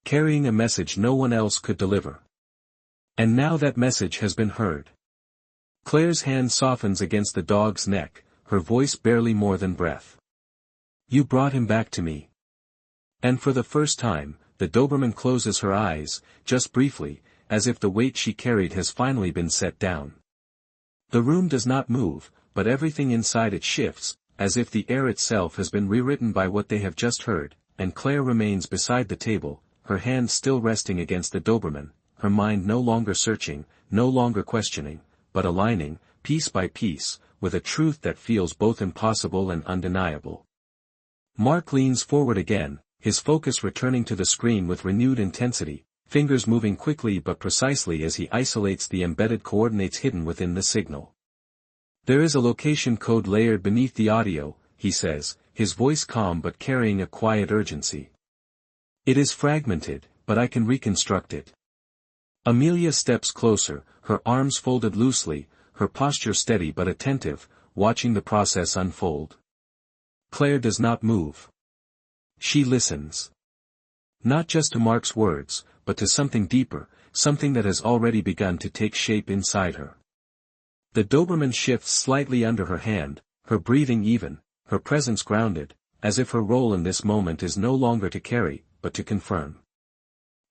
Carrying a message no one else could deliver. And now that message has been heard. Claire's hand softens against the dog's neck, her voice barely more than breath. You brought him back to me. And for the first time, the Doberman closes her eyes, just briefly, as if the weight she carried has finally been set down. The room does not move, but everything inside it shifts, as if the air itself has been rewritten by what they have just heard, and Claire remains beside the table, her hand still resting against the Doberman, her mind no longer searching, no longer questioning, but aligning, piece by piece, with a truth that feels both impossible and undeniable. Mark leans forward again, his focus returning to the screen with renewed intensity, fingers moving quickly but precisely as he isolates the embedded coordinates hidden within the signal. There is a location code layered beneath the audio, he says, his voice calm but carrying a quiet urgency. It is fragmented, but I can reconstruct it. Amelia steps closer, her arms folded loosely, her posture steady but attentive, watching the process unfold. Claire does not move. She listens. Not just to Mark's words, but to something deeper, something that has already begun to take shape inside her. The Doberman shifts slightly under her hand, her breathing even, her presence grounded, as if her role in this moment is no longer to carry, but to confirm.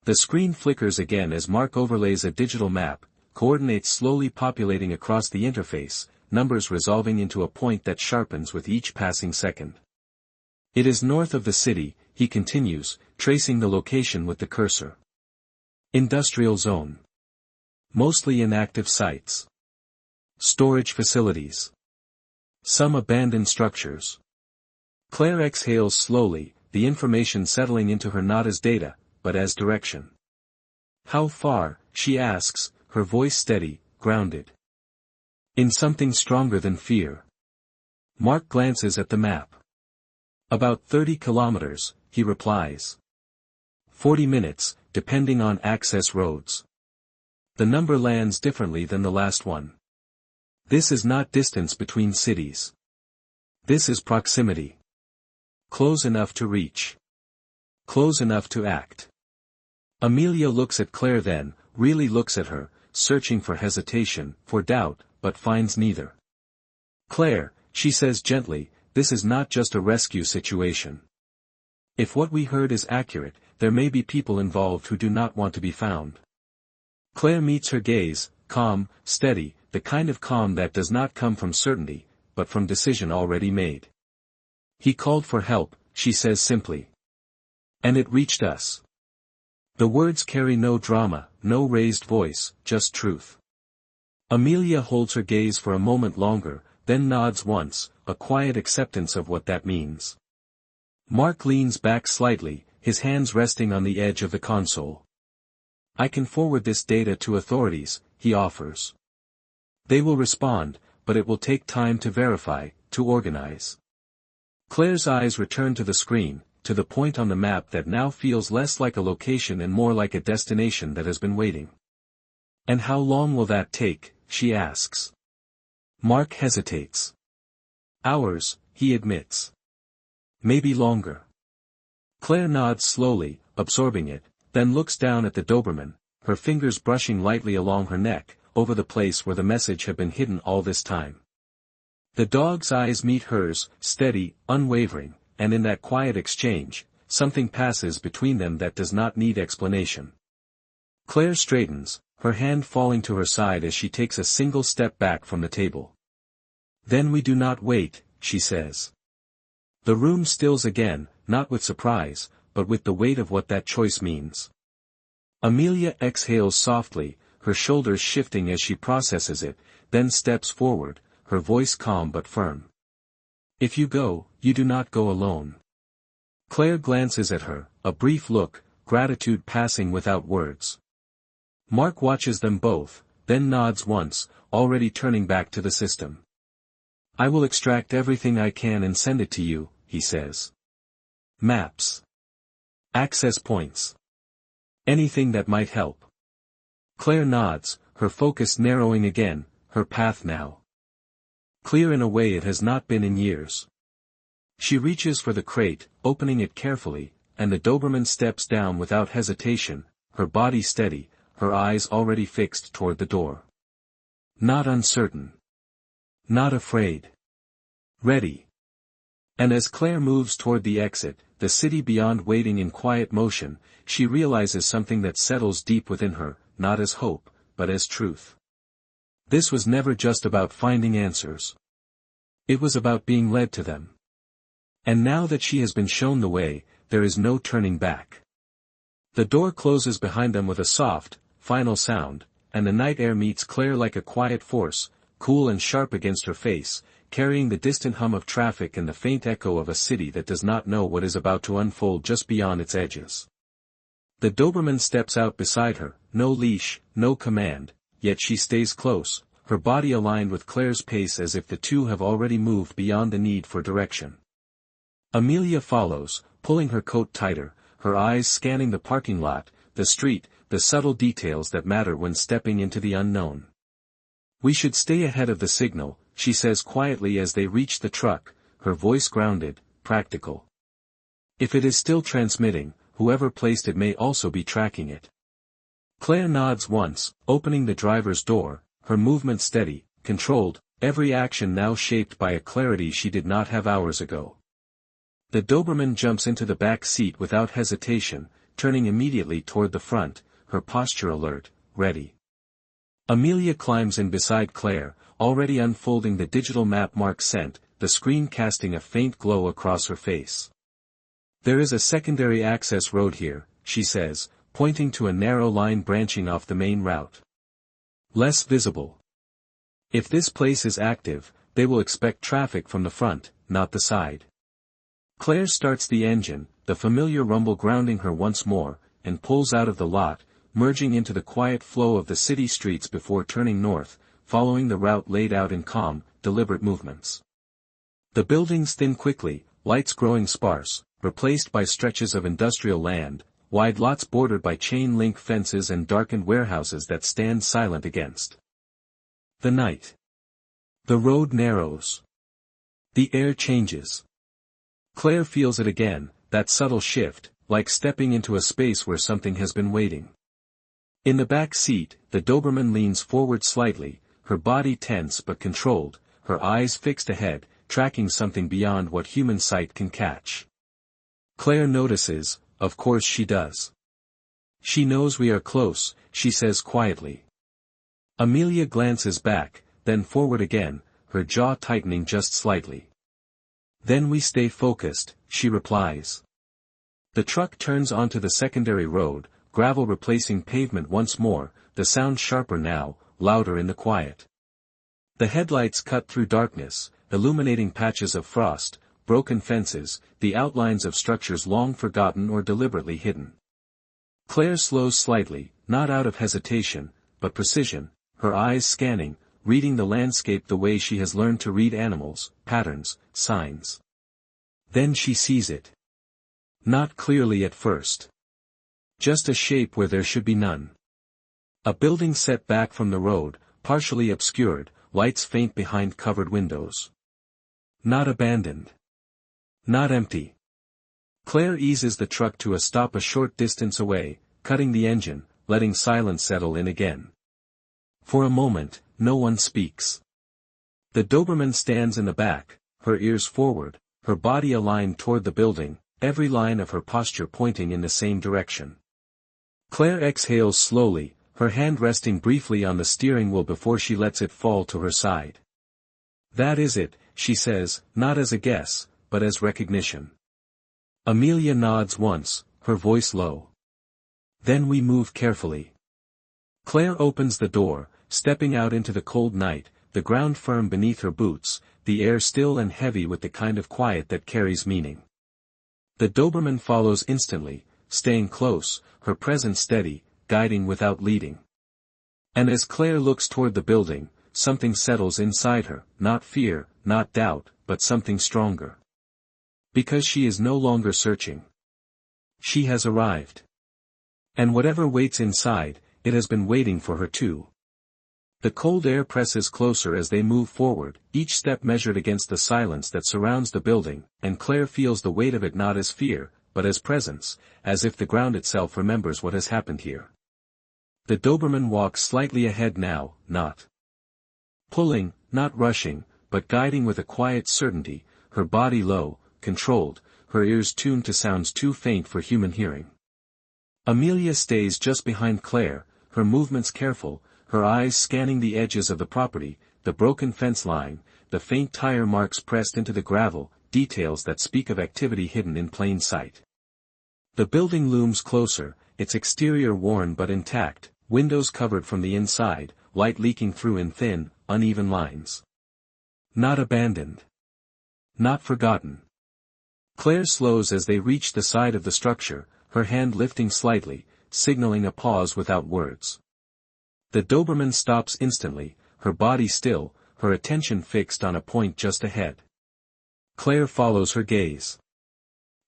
The screen flickers again as Mark overlays a digital map, coordinates slowly populating across the interface, numbers resolving into a point that sharpens with each passing second. It is north of the city, he continues, tracing the location with the cursor. Industrial zone. Mostly inactive sites. Storage facilities. Some abandoned structures. Claire exhales slowly, the information settling into her not as data, but as direction. How far, she asks, her voice steady, grounded. In something stronger than fear. Mark glances at the map. About 30 kilometers, he replies. 40 minutes, depending on access roads. The number lands differently than the last one. This is not distance between cities. This is proximity. Close enough to reach. Close enough to act. Amelia looks at Claire then, really looks at her, searching for hesitation, for doubt, but finds neither. Claire, she says gently, this is not just a rescue situation. If what we heard is accurate, there may be people involved who do not want to be found. Claire meets her gaze, calm, steady, the kind of calm that does not come from certainty, but from decision already made. He called for help, she says simply. And it reached us. The words carry no drama, no raised voice, just truth. Amelia holds her gaze for a moment longer, then nods once, a quiet acceptance of what that means. Mark leans back slightly, his hands resting on the edge of the console. I can forward this data to authorities, he offers. They will respond, but it will take time to verify, to organize. Claire's eyes return to the screen, to the point on the map that now feels less like a location and more like a destination that has been waiting. And how long will that take, she asks. Mark hesitates. Hours, he admits. Maybe longer. Claire nods slowly, absorbing it, then looks down at the Doberman, her fingers brushing lightly along her neck, over the place where the message had been hidden all this time. The dog's eyes meet hers, steady, unwavering, and in that quiet exchange, something passes between them that does not need explanation. Claire straightens, her hand falling to her side as she takes a single step back from the table. Then we do not wait, she says. The room stills again, not with surprise, but with the weight of what that choice means. Amelia exhales softly, her shoulders shifting as she processes it, then steps forward, her voice calm but firm. If you go, you do not go alone. Claire glances at her, a brief look, gratitude passing without words. Mark watches them both, then nods once, already turning back to the system. I will extract everything I can and send it to you, he says. Maps. Access points. Anything that might help. Claire nods, her focus narrowing again, her path now clear in a way it has not been in years. She reaches for the crate, opening it carefully, and the Doberman steps down without hesitation, her body steady, her eyes already fixed toward the door. Not uncertain. Not afraid. Ready. And as Claire moves toward the exit, the city beyond waiting in quiet motion, she realizes something that settles deep within her, not as hope, but as truth. This was never just about finding answers. It was about being led to them. And now that she has been shown the way, there is no turning back. The door closes behind them with a soft, final sound, and the night air meets Claire like a quiet force, cool and sharp against her face, carrying the distant hum of traffic and the faint echo of a city that does not know what is about to unfold just beyond its edges. The Doberman steps out beside her, no leash, no command, yet she stays close, her body aligned with Claire's pace as if the two have already moved beyond the need for direction. Amelia follows, pulling her coat tighter, her eyes scanning the parking lot, the street, the subtle details that matter when stepping into the unknown. "We should stay ahead of the signal," she says quietly as they reach the truck, her voice grounded, practical. "If it is still transmitting, whoever placed it may also be tracking it." Claire nods once, opening the driver's door, her movement steady, controlled, every action now shaped by a clarity she did not have hours ago. The Doberman jumps into the back seat without hesitation, turning immediately toward the front, her posture alert, ready. Amelia climbs in beside Claire, already unfolding the digital map Mark sent, the screen casting a faint glow across her face. "There is a secondary access road here," she says, pointing to a narrow line branching off the main route. "Less visible. If this place is active, they will expect traffic from the front, not the side." Claire starts the engine, the familiar rumble grounding her once more, and pulls out of the lot, merging into the quiet flow of the city streets before turning north, following the route laid out in calm, deliberate movements. The buildings thin quickly, lights growing sparse, replaced by stretches of industrial land, wide lots bordered by chain-link fences and darkened warehouses that stand silent against the night. The road narrows. The air changes. Claire feels it again, that subtle shift, like stepping into a space where something has been waiting. In the back seat, the Doberman leans forward slightly, her body tense but controlled, her eyes fixed ahead, tracking something beyond what human sight can catch. Claire notices, of course she does. "She knows we are close," she says quietly. Amelia glances back, then forward again, her jaw tightening just slightly. "Then we stay focused," she replies. The truck turns onto the secondary road, gravel replacing pavement once more, the sound sharper now, louder in the quiet. The headlights cut through darkness, illuminating patches of frost, broken fences, the outlines of structures long forgotten or deliberately hidden. Claire slows slightly, not out of hesitation, but precision, her eyes scanning, reading the landscape the way she has learned to read animals, patterns, signs. Then she sees it. Not clearly at first. Just a shape where there should be none. A building set back from the road, partially obscured, lights faint behind covered windows. Not abandoned. Not empty. Claire eases the truck to a stop a short distance away, cutting the engine, letting silence settle in again. For a moment, no one speaks. The Doberman stands in the back, her ears forward, her body aligned toward the building, every line of her posture pointing in the same direction. Claire exhales slowly, her hand resting briefly on the steering wheel before she lets it fall to her side. "That is it," she says, not as a guess, but as recognition. Amelia nods once, her voice low. "Then we move carefully." Claire opens the door, stepping out into the cold night, the ground firm beneath her boots, the air still and heavy with the kind of quiet that carries meaning. The Doberman follows instantly, staying close, her presence steady, guiding without leading. And as Claire looks toward the building, something settles inside her, not fear, not doubt, but something stronger. Because she is no longer searching. She has arrived. And whatever waits inside, it has been waiting for her too. The cold air presses closer as they move forward, each step measured against the silence that surrounds the building, and Claire feels the weight of it not as fear, but as presence, as if the ground itself remembers what has happened here. The Doberman walks slightly ahead now, not pulling, not rushing, but guiding with a quiet certainty, her body low, controlled, her ears tuned to sounds too faint for human hearing. Amelia stays just behind Claire, her movements careful, her eyes scanning the edges of the property, the broken fence line, the faint tire marks pressed into the gravel, details that speak of activity hidden in plain sight. The building looms closer, its exterior worn but intact, windows covered from the inside, light leaking through in thin, uneven lines. Not abandoned. Not forgotten. Claire slows as they reach the side of the structure, her hand lifting slightly, signaling a pause without words. The Doberman stops instantly, her body still, her attention fixed on a point just ahead. Claire follows her gaze.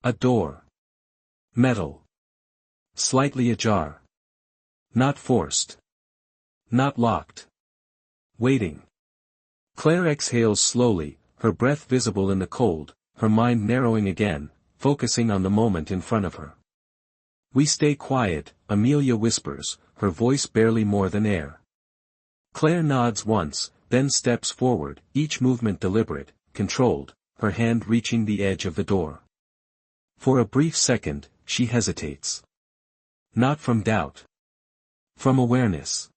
A door. Metal. Slightly ajar. Not forced. Not locked. Waiting. Claire exhales slowly, her breath visible in the cold, her mind narrowing again, focusing on the moment in front of her. "We stay quiet," Amelia whispers, her voice barely more than air. Claire nods once, then steps forward, each movement deliberate, controlled, her hand reaching the edge of the door. For a brief second, she hesitates. Not from doubt. From awareness.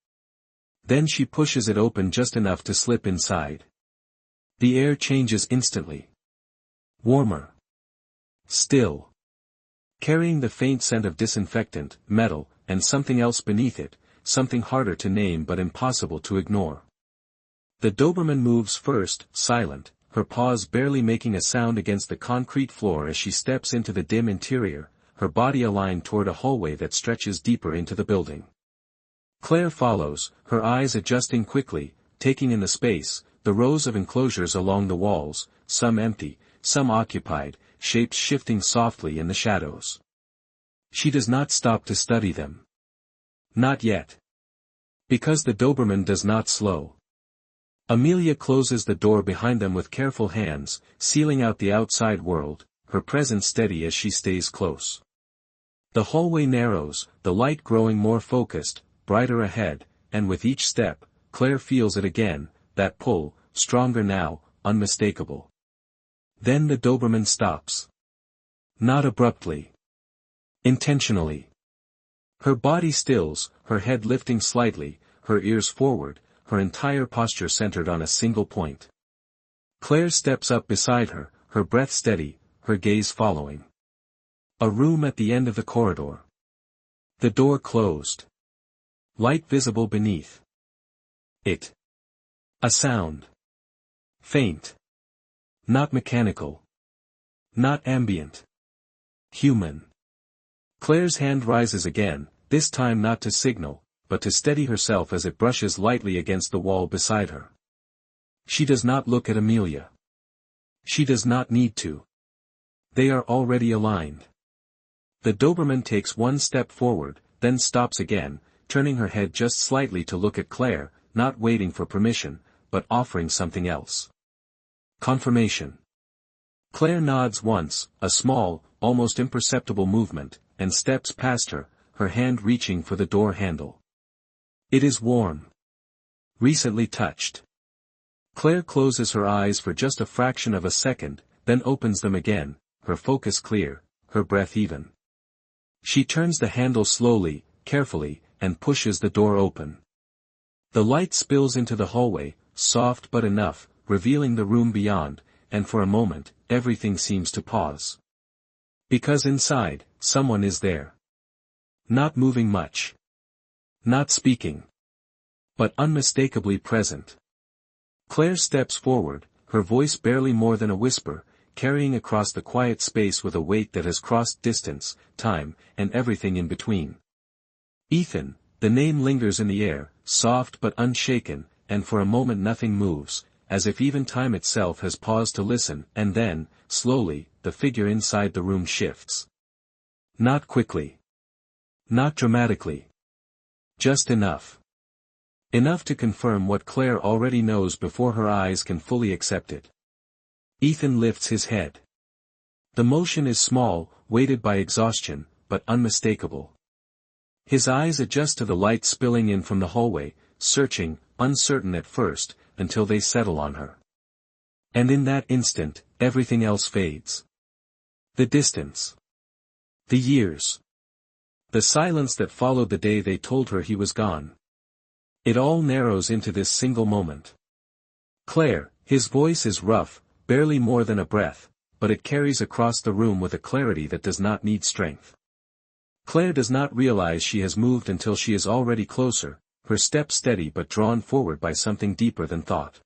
Then she pushes it open just enough to slip inside. The air changes instantly. Warmer. Still. Carrying the faint scent of disinfectant, metal, and something else beneath it, something harder to name but impossible to ignore. The Doberman moves first, silent, her paws barely making a sound against the concrete floor as she steps into the dim interior, her body aligned toward a hallway that stretches deeper into the building. Claire follows, her eyes adjusting quickly, taking in the space, the rows of enclosures along the walls, some empty, some occupied, shapes shifting softly in the shadows. She does not stop to study them. Not yet. Because the Doberman does not slow. Amelia closes the door behind them with careful hands, sealing out the outside world, her presence steady as she stays close. The hallway narrows, the light growing more focused, brighter ahead, and with each step, Claire feels it again, that pull, stronger now, unmistakable. Then the Doberman stops. Not abruptly. Intentionally. Her body stills, her head lifting slightly, her ears forward, her entire posture centered on a single point. Claire steps up beside her, her breath steady, her gaze following. A room at the end of the corridor. The door closed. Light visible beneath. It. A sound. Faint. Not mechanical. Not ambient. Human. Claire's hand rises again, this time not to signal, but to steady herself as it brushes lightly against the wall beside her. She does not look at Amelia. She does not need to. They are already aligned. The Doberman takes one step forward, then stops again, turning her head just slightly to look at Claire, not waiting for permission, but offering something else. Confirmation. Claire nods once, a small, almost imperceptible movement, and steps past her, her hand reaching for the door handle. It is warm. Recently touched. Claire closes her eyes for just a fraction of a second, then opens them again, her focus clear, her breath even. She turns the handle slowly, carefully, and pushes the door open. The light spills into the hallway, soft but enough, revealing the room beyond, and for a moment, everything seems to pause. Because inside, someone is there. Not moving much. Not speaking. But unmistakably present. Claire steps forward, her voice barely more than a whisper, carrying across the quiet space with a weight that has crossed distance, time, and everything in between. Ethan, the name lingers in the air, soft but unshaken, and for a moment nothing moves, as if even time itself has paused to listen, and then, slowly, the figure inside the room shifts. Not quickly. Not dramatically. Just enough. Enough to confirm what Claire already knows before her eyes can fully accept it. Ethan lifts his head. The motion is small, weighted by exhaustion, but unmistakable. His eyes adjust to the light spilling in from the hallway, searching, uncertain at first, until they settle on her. And in that instant, everything else fades. The distance. The years. The silence that followed the day they told her he was gone. It all narrows into this single moment. Claire, his voice is rough, barely more than a breath, but it carries across the room with a clarity that does not need strength. Claire does not realize she has moved until she is already closer, her step steady but drawn forward by something deeper than thought.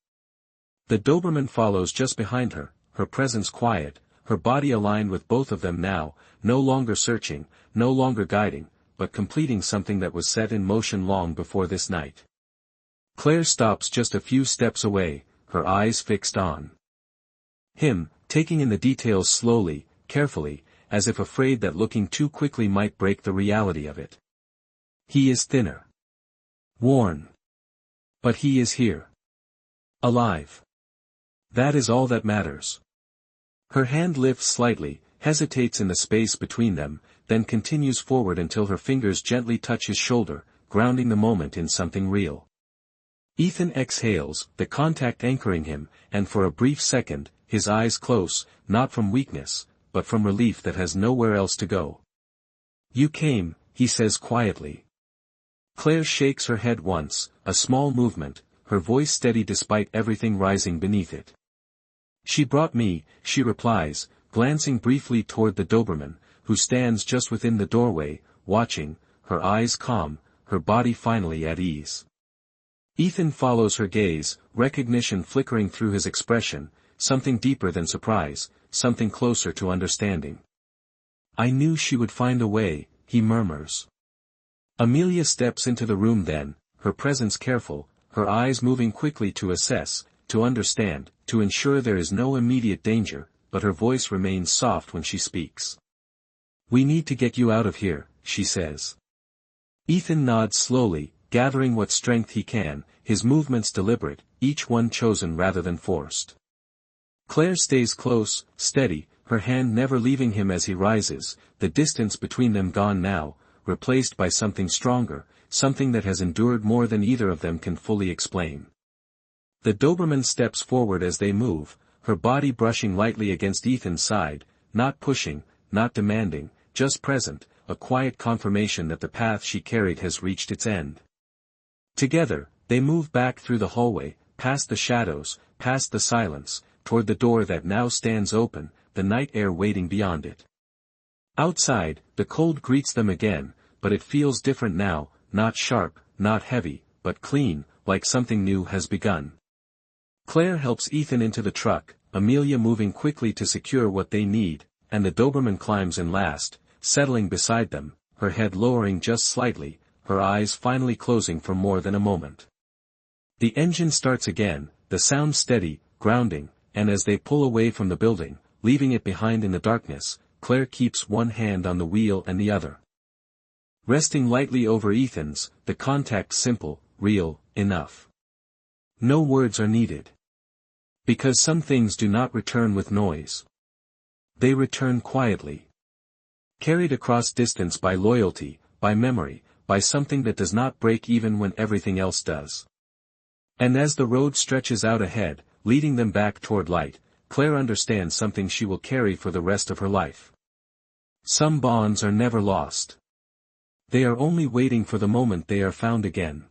The Doberman follows just behind her, her presence quiet, her body aligned with both of them now, no longer searching, no longer guiding, but completing something that was set in motion long before this night. Claire stops just a few steps away, her eyes fixed on him, taking in the details slowly, carefully, as if afraid that looking too quickly might break the reality of it. He is thinner. Worn. But he is here. Alive. That is all that matters. Her hand lifts slightly, hesitates in the space between them, then continues forward until her fingers gently touch his shoulder, grounding the moment in something real. Ethan exhales, the contact anchoring him, and for a brief second, his eyes close, not from weakness, but from relief that has nowhere else to go. "You came," he says quietly. Claire shakes her head once, a small movement, her voice steady despite everything rising beneath it. "She brought me," she replies, glancing briefly toward the Doberman, who stands just within the doorway, watching, her eyes calm, her body finally at ease. Ethan follows her gaze, recognition flickering through his expression, something deeper than surprise, something closer to understanding. "I knew she would find a way," he murmurs. Amelia steps into the room then, her presence careful, her eyes moving quickly to assess, to understand, to ensure there is no immediate danger, but her voice remains soft when she speaks. "We need to get you out of here," she says. Ethan nods slowly, gathering what strength he can, his movements deliberate, each one chosen rather than forced. Claire stays close, steady, her hand never leaving him as he rises, the distance between them gone now, replaced by something stronger, something that has endured more than either of them can fully explain. The Doberman steps forward as they move, her body brushing lightly against Ethan's side, not pushing, not demanding, just present, a quiet confirmation that the path she carried has reached its end. Together, they move back through the hallway, past the shadows, past the silence, toward the door that now stands open, the night air waiting beyond it. Outside, the cold greets them again, but it feels different now, not sharp, not heavy, but clean, like something new has begun. Claire helps Ethan into the truck, Amelia moving quickly to secure what they need, and the Doberman climbs in last, settling beside them, her head lowering just slightly, her eyes finally closing for more than a moment. The engine starts again, the sound steady, grounding, and as they pull away from the building, leaving it behind in the darkness, Claire keeps one hand on the wheel and the other resting lightly over Ethan's, the contact simple, real, enough. No words are needed. Because some things do not return with noise. They return quietly. Carried across distance by loyalty, by memory, by something that does not break even when everything else does. And as the road stretches out ahead, leading them back toward light, Claire understands something she will carry for the rest of her life. Some bonds are never lost. They are only waiting for the moment they are found again.